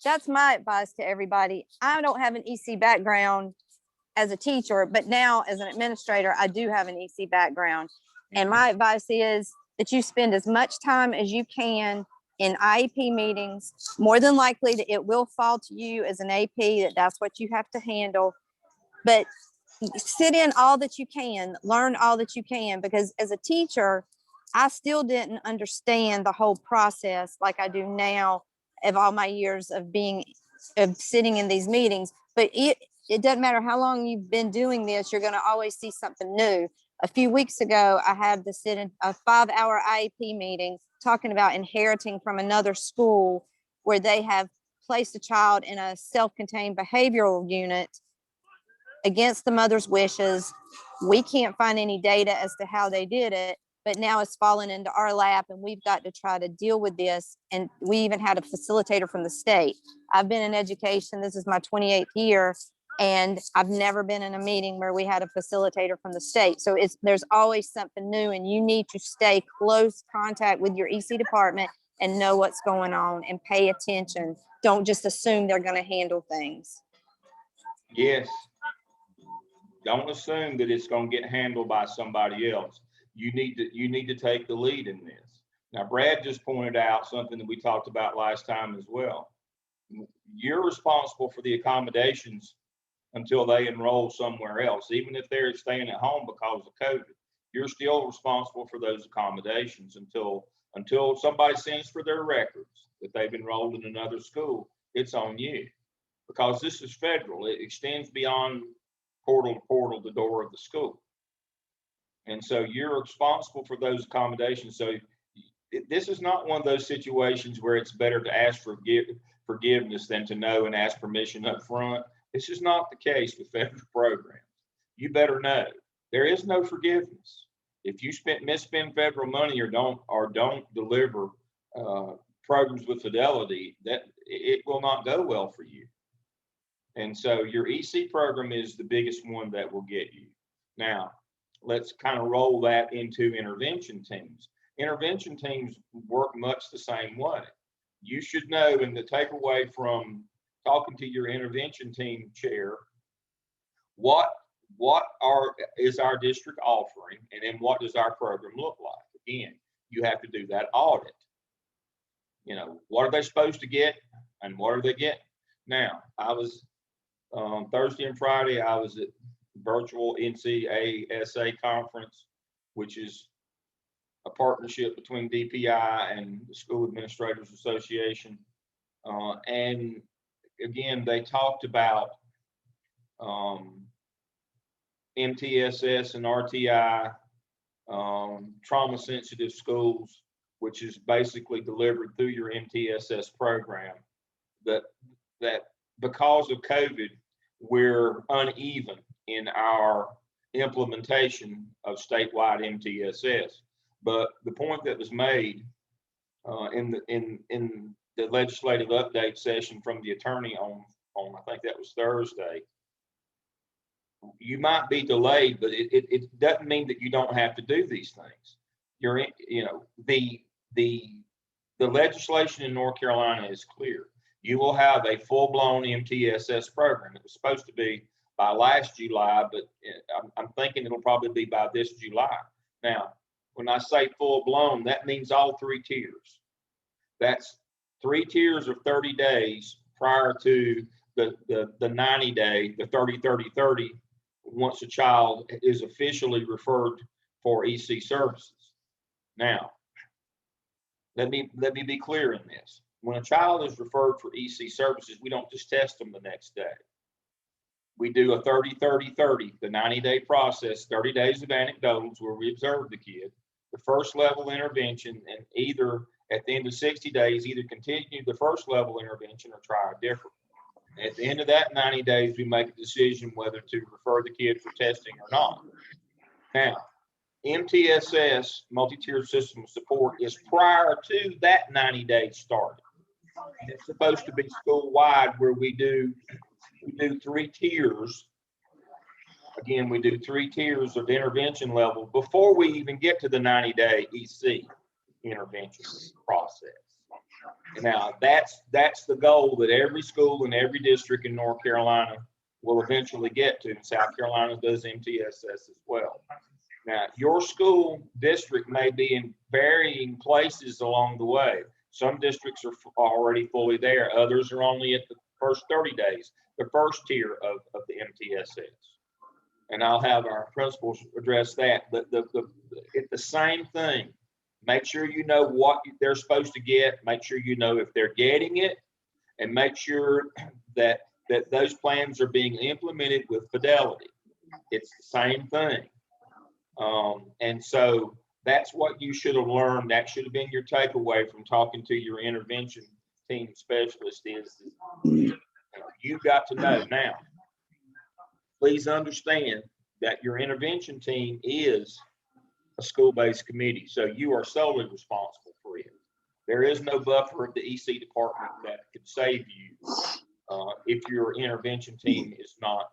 that's my advice to everybody. I don't have an EC background as a teacher, but now as an administrator, I do have an EC background. And my advice is that you spend as much time as you can in IEP meetings. More than likely that it will fall to you as an AP, that's what you have to handle. But sit in all that you can, learn all that you can, because as a teacher, I still didn't understand the whole process like I do now of all my years of sitting in these meetings. But it doesn't matter how long you've been doing this, you're going to always see something new. A few weeks ago, I had to sit in a 5-hour IEP meeting talking about inheriting from another school where they have placed a child in a self-contained behavioral unit against the mother's wishes. We can't find any data as to how they did it, but now it's fallen into our lap and we've got to try to deal with this. And we even had a facilitator from the state. I've been in education. This is my 28th year. And I've never been in a meeting where we had a facilitator from the state. So there's always something new, and you need to stay close contact with your EC department and know what's going on and pay attention. Don't just assume they're going to handle things. Yes. Don't assume that it's going to get handled by somebody else. You need to take the lead in this. Now, Brad just pointed out something that we talked about last time as well. You're responsible for the accommodations until they enroll somewhere else. Even if they're staying at home because of COVID, you're still responsible for those accommodations until somebody sends for their records that they've enrolled in another school. It's on you, because this is federal. It extends beyond portal to portal, the door of the school. And so you're responsible for those accommodations. So this is not one of those situations where it's better to ask for forgiveness than to know and ask permission up front. This is not the case with federal programs. You better know there is no forgiveness. If you misspend federal money or don't deliver programs with fidelity, that it will not go well for you. And so your EC program is the biggest one that will get you. Now, let's kind of roll that into intervention teams. Intervention teams work much the same way. You should know, and the takeaway from talking to your intervention team chair, what is our district offering, and then what does our program look like? Again, you have to do that audit. What are they supposed to get and what are they getting? Now, I was Thursday and Friday, I was at virtual NCASA conference, which is a partnership between DPI and the School Administrators Association. And again, they talked about MTSS and RTI, trauma sensitive schools, which is basically delivered through your MTSS program, that because of COVID, we're uneven in our implementation of statewide MTSS. But the point that was made in the legislative update session from the attorney on I think that was Thursday, you might be delayed, but it doesn't mean that you don't have to do these things. The legislation in North Carolina is clear. You will have a full-blown MTSS program. It was supposed to be by last July, but I'm thinking it'll probably be by this July. Now, when I say full-blown, that means all 3 tiers. That's 3 tiers of 30 days prior to the 90-day, the 30-30-30, once a child is officially referred for EC services. Now, let me be clear in this. When a child is referred for EC services, we don't just test them the next day. We do a 30-30-30, the 90-day process, 30 days of anecdotals where we observe the kid, the first level intervention, and either at the end of 60 days, either continue the first level intervention or try a different. At the end of that 90 days, we make a decision whether to refer the kid for testing or not. Now, MTSS, multi-tiered system of support, is prior to that 90 days starting. And it's supposed to be school-wide where we do 3 tiers. Again, we do 3 tiers of intervention level before we even get to the 90-day EC intervention process. And now that's the goal that every school in every district in North Carolina will eventually get to. And South Carolina does MTSS as well. Now, your school district may be in varying places along the way. Some districts are already fully there. Others are only at the first 30 days, the first tier of the MTSS. And I'll have our principals address that. But it's the same thing. Make sure you know what they're supposed to get. Make sure you know if they're getting it, and make sure that those plans are being implemented with fidelity. It's the same thing. And so that's what you should have learned. That should have been your takeaway from talking to your intervention team specialist is you've got to know now. Please understand that your intervention team is a school-based committee, so you are solely responsible for it. There is no buffer at the EC department that could save you if your intervention team is not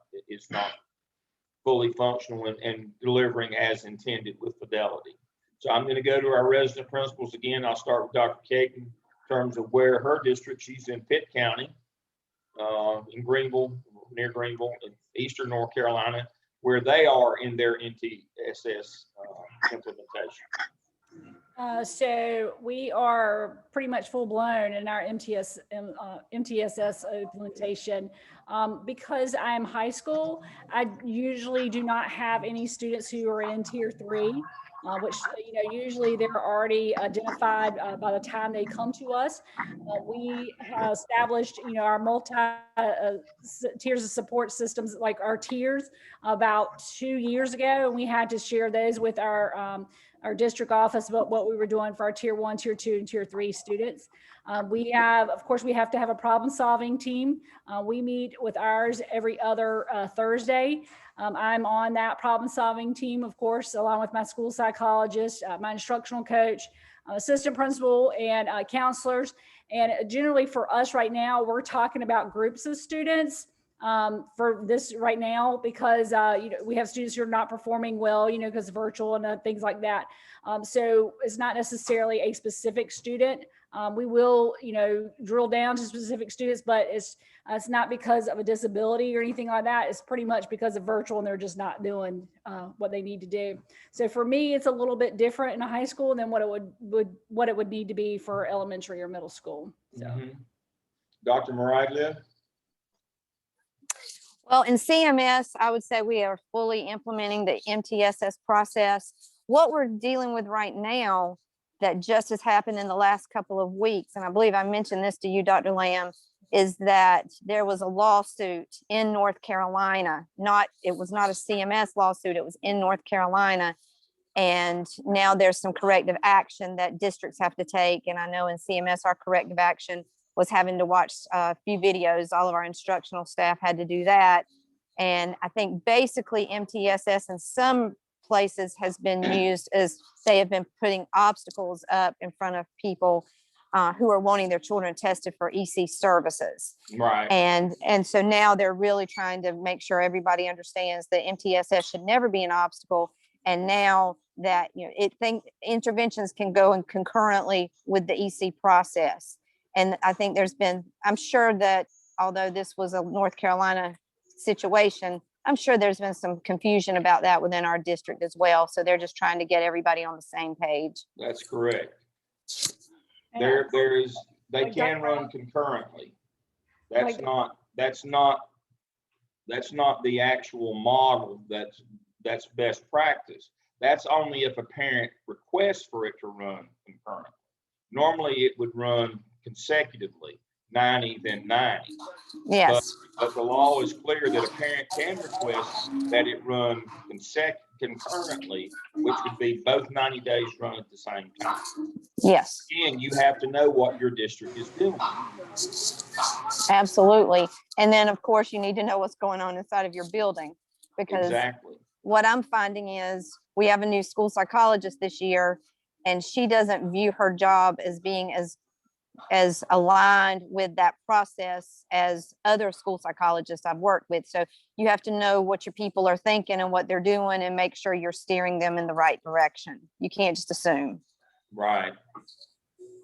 fully functional and delivering as intended with fidelity. So I'm going to go to our resident principals again. I'll start with Dr. Caton in terms of where her district, she's in Pitt County, in Greenville, near Greenville, in Eastern North Carolina, where they are in their MTSS implementation. So we are pretty much full blown in our MTSS implementation. Because I'm high school, I usually do not have any students who are in tier 3, which, usually they're already identified by the time they come to us. We have established, our multi tiers of support systems, like our tiers, about 2 years ago, and we had to share those with our district office about what we were doing for our tier 1, tier 2, and tier 3 students. We have to have a problem solving team. We meet with ours every other Thursday. I'm on that problem solving team, of course, along with my school psychologist, my instructional coach, assistant principal, and counselors. And generally for us right now, we're talking about groups of students for this right now, because we have students who are not performing well, because virtual and things like that. So it's not necessarily a specific student. We will, drill down to specific students, but it's not because of a disability or anything like that. It's pretty much because of virtual and they're just not doing what they need to do. So for me, it's a little bit different in a high school than what it would need to be for elementary or middle school. So. Dr. Maraglia? Well, in CMS, I would say we are fully implementing the MTSS process. What we're dealing with right now that just has happened in the last couple of weeks, and I believe I mentioned this to you, Dr. Lamb, is that there was a lawsuit in North Carolina. It was not a CMS lawsuit, it was in North Carolina. And now there's some corrective action that districts have to take. And I know in CMS, our corrective action was having to watch a few videos. All of our instructional staff had to do that. And I think basically MTSS in some places has been used as they have been putting obstacles up in front of people who are wanting their children tested for EC services. Right. And so now they're really trying to make sure everybody understands that MTSS should never be an obstacle. And now that, you know, interventions can go in concurrently with the EC process. And I think I'm sure that although this was a North Carolina situation, I'm sure there's been some confusion about that within our district as well. So they're just trying to get everybody on the same page. That's correct. And They Like can Dr. run concurrently. Like- That's not the actual model that's best practice. That's only if a parent requests for it to run concurrently. Normally it would run consecutively, 90, then 90. Yes. But the law is clear that a parent can request that it run concurrently, which would be both 90 days run at the same time. Yes, Again, you have to know what your district is doing. absolutely. And then of course you need to know what's going on inside of your building, because Exactly. what I'm finding is we have a new school psychologist this year, and she doesn't view her job as being as aligned with that process as other school psychologists I've worked with. So you have to know what your people are thinking and what they're doing and make sure you're steering them in the right direction. You can't just assume. Right.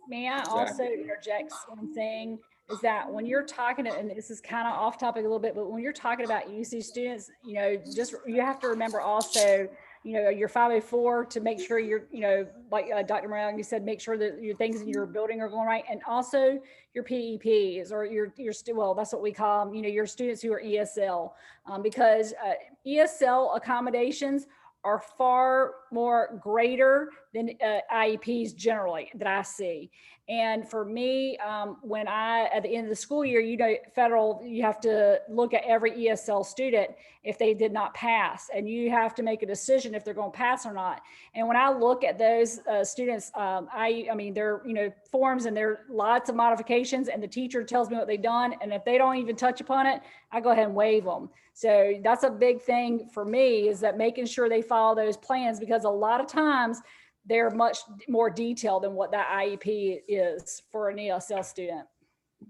May I also Exactly. interject one thing? Is that when you're talking, and this is kind of off topic a little bit, but when you're talking about UC students, you know, just you have to remember also, you know, your 504 to make sure you're, you know, like Dr. Morales said, make sure that your things in your building are going right, and also your PEPs or your well, that's what we call them, you know, your students who are ESL, because ESL accommodations are far more greater than IEPs generally that I see. And for me, when at the end of the school year, you know, federal, you have to look at every ESL student if they did not pass, and you have to make a decision if they're going to pass or not. And when I look at those students, I mean, they're, you know, forms and there are lots of modifications, and the teacher tells me what they've done. And if they don't even touch upon it, I go ahead and waive them. So that's a big thing for me, is that making sure they follow those plans, because a lot of times they're much more detailed than what that IEP is for an ESL student.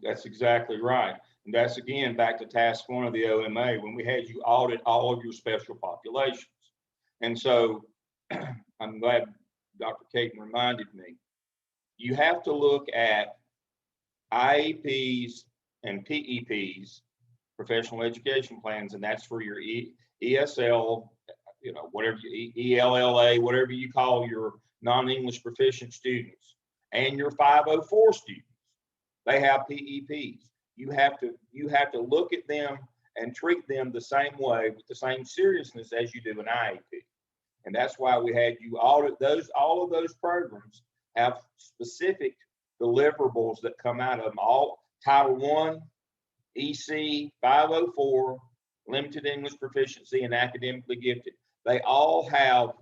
That's exactly right. And that's again back to task 1 of the OMA, when we had you audit all of your special populations. And so I'm glad Dr. Caton reminded me. You have to look at IEPs and PEPs, professional education plans, and that's for your ESL, you know, whatever ELLA, whatever you call your non-English proficient students, and your 504 students. They have PEPs. You have to look at them and treat them the same way with the same seriousness as you do an IEP. And that's why we had you audit those. All of those programs have specific deliverables that come out of them. All Title I, EC, 504, limited English proficiency, and academically gifted. They all have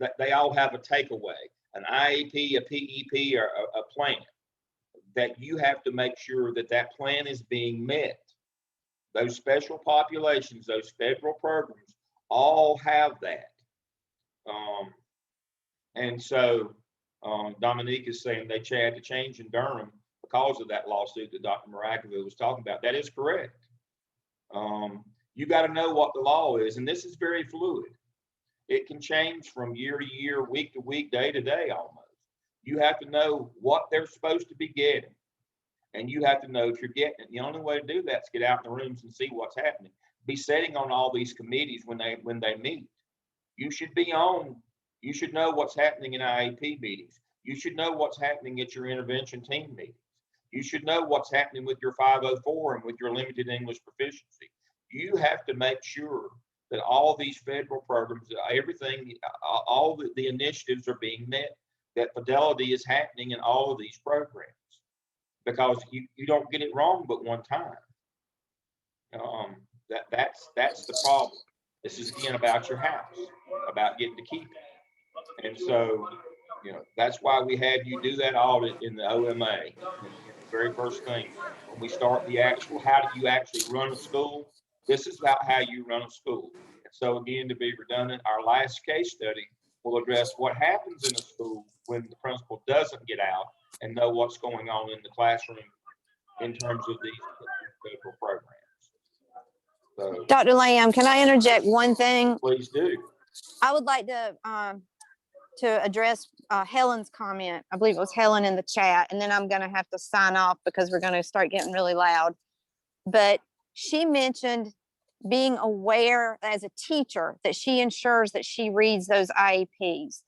a takeaway, an IEP, a PEP, or a plan that you have to make sure that that plan is being met. Those special populations, those federal programs, all have that. And so Dominique is saying they had to change in Durham because of that lawsuit that Dr. Marakoville was talking about. That is correct. You got to know what the law is, and this is very fluid. It can change from year to year, week to week, day to day almost. You have to know what they're supposed to be getting, and you have to know if you're getting it. The only way to do that is get out in the rooms and see what's happening. Be sitting on all these committees when they meet. You should know what's happening in IEP meetings. You should know what's happening at your intervention team meetings. You should know what's happening with your 504 and with your limited English proficiency. You have to make sure that all these federal programs, everything, all the initiatives are being met, that fidelity is happening in all of these programs, because you don't get it wrong but one time. That's the problem. This is again about your house, about getting to keep it. And so, you know, that's why we had you do that audit in the OMA. And the very first thing when we start the actual, how do you actually run a school? This is about how you run a school. And so again, to be redundant, our last case study will address what happens in a school when the principal doesn't get out and know what's going on in the classroom in terms of these federal programs. So Dr. Lamb, can I interject one thing? please do. I would like to address Helen's comment. I believe it was Helen in the chat, and then I'm going to have to sign off because we're going to start getting really loud. But she mentioned being aware as a teacher that she ensures that she reads those IEPs.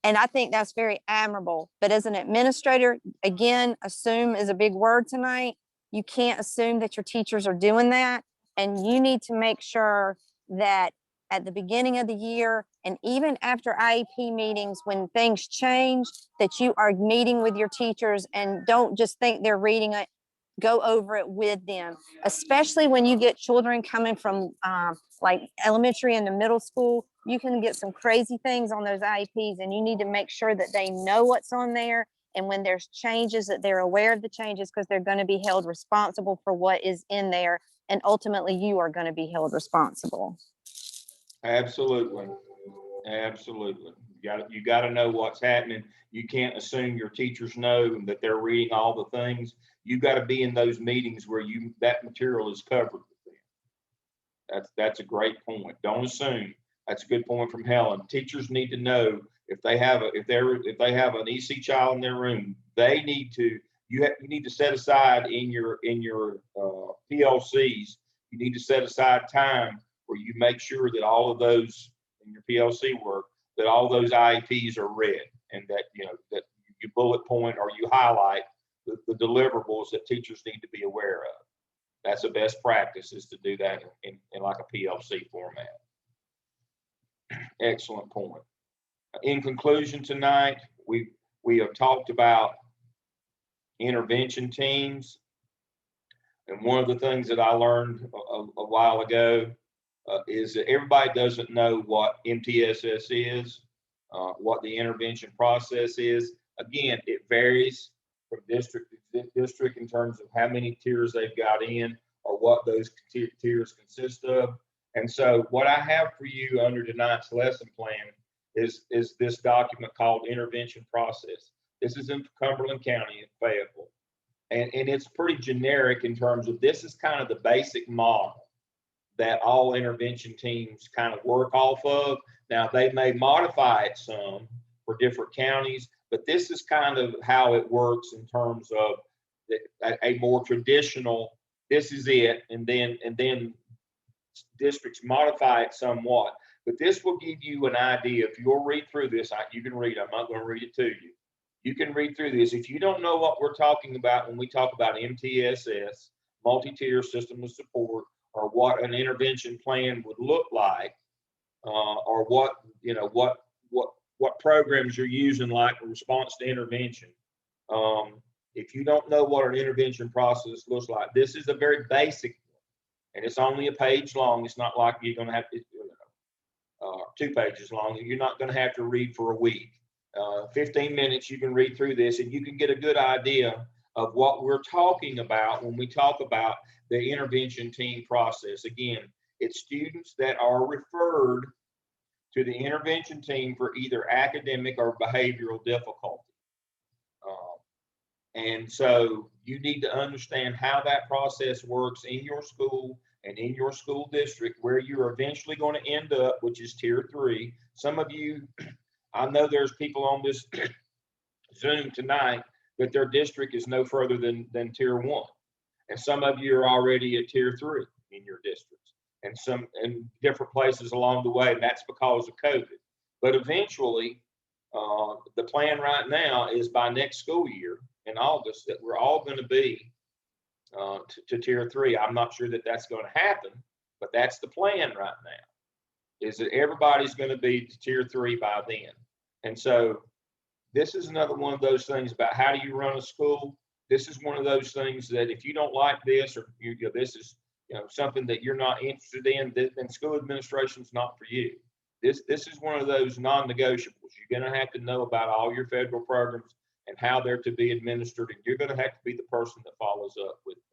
And I think that's very admirable. But as an administrator, again, assume is a big word tonight. You can't assume that your teachers are doing that. And you need to make sure that at the beginning of the year and even after IEP meetings, when things change, that you are meeting with your teachers and don't just think they're reading it, go over it with them, especially when you get children coming from like elementary into middle school. You can get some crazy things on those IEPs, and you need to make sure that they know what's on there. And when there's changes, that they're aware of the changes, because they're going to be held responsible for what is in there. And ultimately, you are going to be held responsible. Absolutely. Absolutely. You got to know what's happening. You can't assume your teachers know that they're reading all the things. You got to be in those meetings where that material is covered with them. That's a great point. Don't assume. That's a good point from Helen. Teachers need to know if they have an EC child in their room, they need to. You need to set aside in your PLCs. You need to set aside time where you make sure that all of those in your PLC work, that all those IEPs are read, and that that you bullet point or you highlight the deliverables that teachers need to be aware of. That's the best practice, is to do that in like a PLC format. Excellent point. In conclusion tonight, we have talked about intervention teams. And one of the things that I learned a while ago is that everybody doesn't know what MTSS is, what the intervention process is. Again, it varies from district to district in terms of how many tiers they've got in or what those tiers consist of. And so what I have for you under tonight's lesson plan is this document called Intervention Process. This is in Cumberland County in Fayetteville. And it's pretty generic in terms of, this is kind of the basic model that all intervention teams kind of work off of. Now, they may modify it some for different counties, but this is kind of how it works in terms of a more traditional, this is it, and then districts modify it somewhat. But this will give you an idea. If you'll read through this, you can read, I'm not going to read it to you. You can read through this. If you don't know what we're talking about when we talk about MTSS, multi-tier system of support, or what an intervention plan would look like, or what programs you're using like in response to intervention. If you don't know what an intervention process looks like, this is a very basic one, and it's only a page long. It's not like you're going to have to 2 pages long. You're not going to have to read for a week. 15 minutes, you can read through this, and you can get a good idea of what we're talking about when we talk about the intervention team process. Again, it's students that are referred to the intervention team for either academic or behavioral difficulty. And so you need to understand how that process works in your school and in your school district, where you're eventually going to end up, which is tier 3. Some of you, I know there's people on this Zoom tonight that their district is no further than tier 1. And some of you are already at tier 3 in your districts, and some in different places along the way. And that's because of COVID. But eventually, the plan right now is by next school year in August that we're all going to be to tier 3. I'm not sure that that's going to happen, but that's the plan right now, is that everybody's going to be to tier 3 by then. And so this is another one of those things about how do you run a school. This is one of those things that if you don't like this, or this is something that you're not interested in, then school administration is not for you. This is one of those non-negotiables. You're going to have to know about all your federal programs and how they're to be administered, and you're going to have to be the person that follows up with them.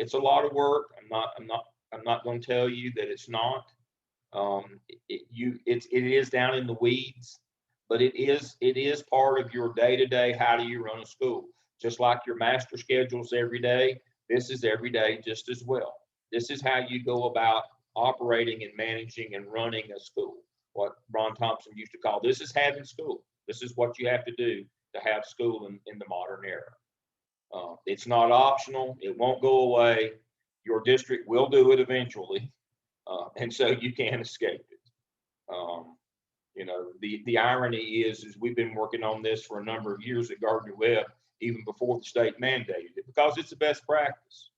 It's a lot of work. I'm not going to tell you that it's not. It is down in the weeds, but it is part of your day-to-day. How do you run a school? Just like your master schedules every day, this is every day just as well. This is how you go about operating and managing and running a school. What Ron Thompson used to call, this is having school. This is what you have to do to have school in the modern era. It's not optional. It won't go away. Your district will do it eventually. And so you can't escape it. You know, the irony is we've been working on this for a number of years at Gardner Webb, even before the state mandated it, because it's the best practice.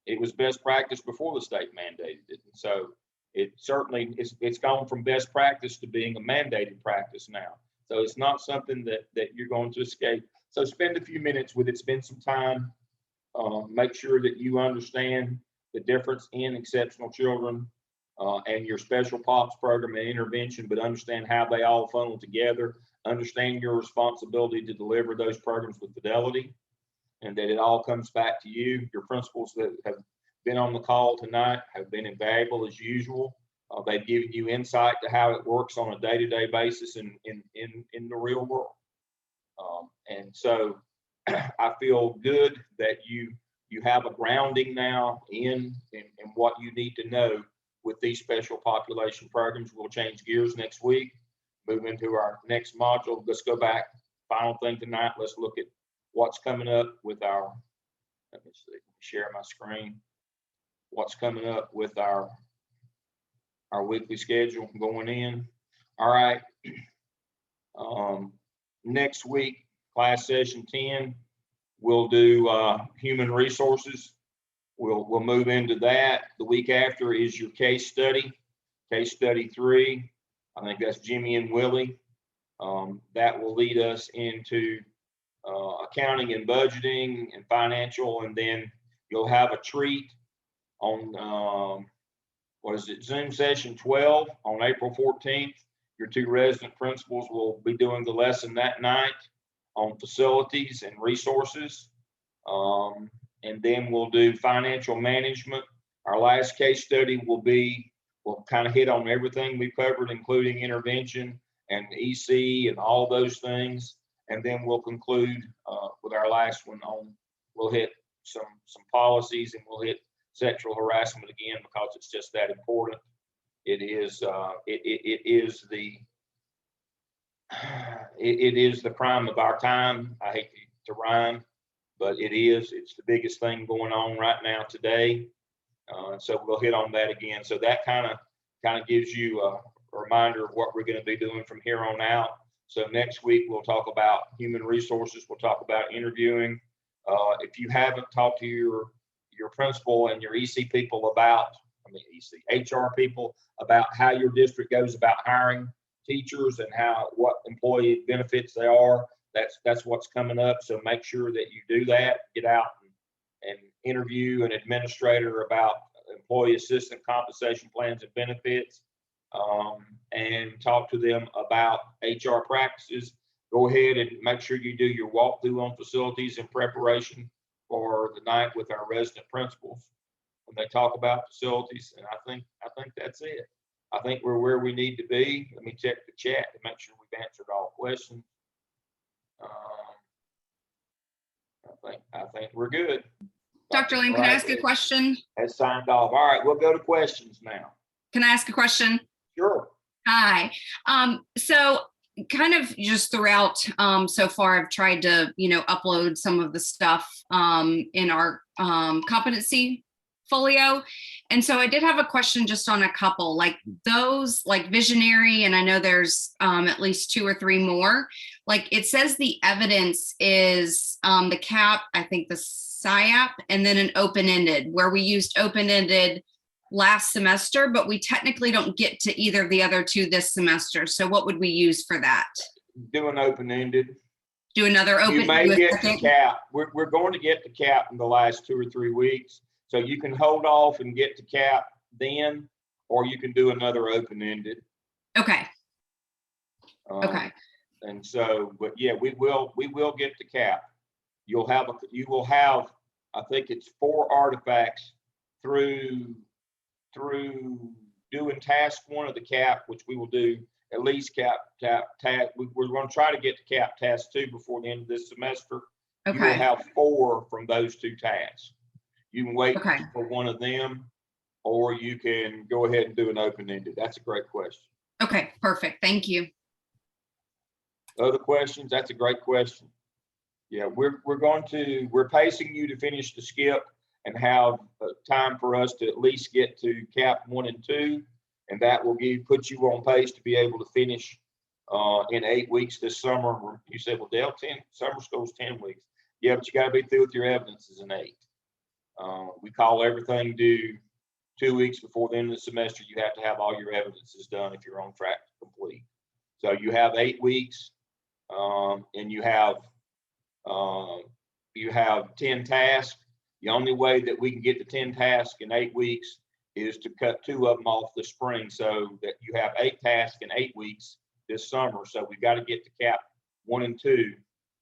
It was best practice before the state mandated it. And so it certainly, it's gone from best practice to being a mandated practice now. So it's not something that you're going to escape. So spend a few minutes with it, spend some time, make sure that you understand the difference in exceptional children and your special POPs program and intervention, but understand how they all funnel together, understand your responsibility to deliver those programs with fidelity, and that it all comes back to you. Your principals that have been on the call tonight have been invaluable as usual. They've given you insight to how it works on a day-to-day basis in the real world. And so I feel good that you have a grounding now in what you need to know with these special population programs. We'll change gears next week, move into our next module. Let's go back. Final thing tonight, let's look at what's coming up with our, let me see, share my screen. What's coming up with our weekly schedule going in. All right. Next week, class session 10, we'll do human resources. We'll move into that. The week after is your case study 3. I think that's Jimmy and Willie. That will lead us into accounting and budgeting and financial, and then you'll have a treat on Zoom session 12 on April 14th. Your 2 resident principals will be doing the lesson that night on facilities and resources. And then we'll do financial management. Our last case study we'll kind of hit on everything we've covered, including intervention and EC and all those things. And then we'll conclude with our last one we'll hit some policies, and we'll hit sexual harassment again, because it's just that important. It is the crime of our time. I hate to rhyme, but it's the biggest thing going on right now today. So we'll hit on that again. So that kind of gives you a reminder of what we're going to be doing from here on out. So next week we'll talk about human resources. We'll talk about interviewing. If you haven't talked to your principal and your EC people HR people about how your district goes about hiring teachers and what employee benefits they are, that's what's coming up. So make sure that you do that. Get out and interview an administrator about employee assistant compensation plans and benefits, and talk to them about HR practices. Go ahead and make sure you do your walkthrough on facilities in preparation for the night with our resident principals when they talk about facilities. And I think that's it. I think we're where we need to be. Let me check the chat to make sure we've answered all questions. I think we're good. Dr. Lane, can I ask a question? Has signed off. All right, we'll go to questions now. Can I ask a question? Sure. Hi. So kind of just throughout so far, I've tried to, upload some of the stuff in our competency folio. And so I did have a question just on a couple, like those, like visionary, and I know there's at least 2 or 3 more. Like it says the evidence is the CAP, I think the SIAP, and then an open-ended, where we used open-ended last semester, but we technically don't get to either of the other 2 this semester. So what would we use for that? Do an open-ended. Do another open. You may get the CAP. We're going to get the CAP in the last 2 or 3 weeks. So you can hold off and get to CAP then, or you can do another open-ended. Okay. Okay. And so, but yeah, we will get the CAP. You will have I think it's 4 artifacts through doing task 1 of the cap, which we will do at least we're going to try to get to cap task 2 before the end of this semester. You will Okay. have 4 from those 2 tasks. You can wait Okay. for one of them, or you can go ahead and do an open-ended. That's a great question. Okay, perfect. Thank you. Other questions? That's a great question. Yeah, we're pacing you to finish the skip and have time for us to at least get to cap 1 and 2. And that will put you on pace to be able to finish in 8 weeks this summer. You said, well, Dale, summer school's 10 weeks. Yeah, but you got to be through with your evidences in 8. We call everything due 2 weeks before the end of the semester. You have to have all your evidences done if you're on track to complete. So you have 8 weeks, and you have 10 tasks. The only way that we can get to 10 tasks in 8 weeks is to cut 2 of them off this spring, so that you have 8 tasks in 8 weeks this summer. So we've got to get to cap 1 and 2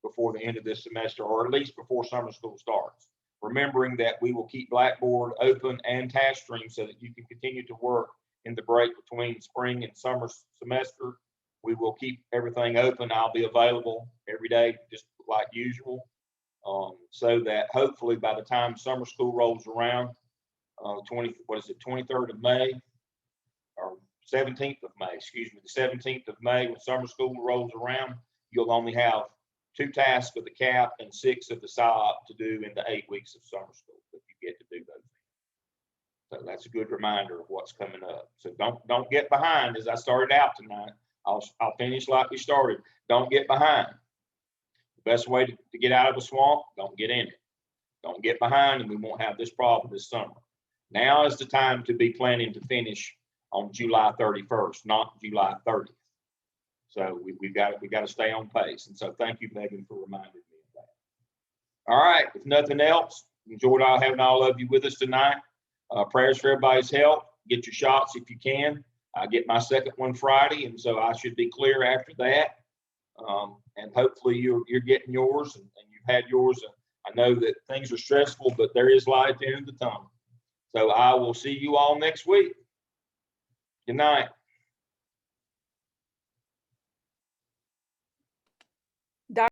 before the end of this semester, or at least before summer school starts. Remembering that we will keep Blackboard open and task stream so that you can continue to work in the break between spring and summer semester. We will keep everything open. I'll be available every day, just like usual, so that hopefully by the time summer school rolls around, 23rd of May or 17th of May, excuse me, the 17th of May, when summer school rolls around, you'll only have 2 tasks of the cap and 6 of the SIOP to do in the 8 weeks of summer school that you get to do those. So that's a good reminder of what's coming up. So don't get behind. As I started out tonight, I'll finish like we started. Don't get behind. The best way to get out of a swamp, don't get in it. Don't get behind, and we won't have this problem this summer. Now is the time to be planning to finish on July 31st, not July 30th. So we've got to stay on pace. And so thank you, Megan, for reminding me of that. All right, if nothing else, enjoyed having all of you with us tonight. Prayers for everybody's health. Get your shots if you can. I get my second one Friday, and so I should be clear after that. And hopefully you're getting yours, and you've had yours. I know that things are stressful, but there is light at the end of the tunnel. So I will see you all next week. Good night.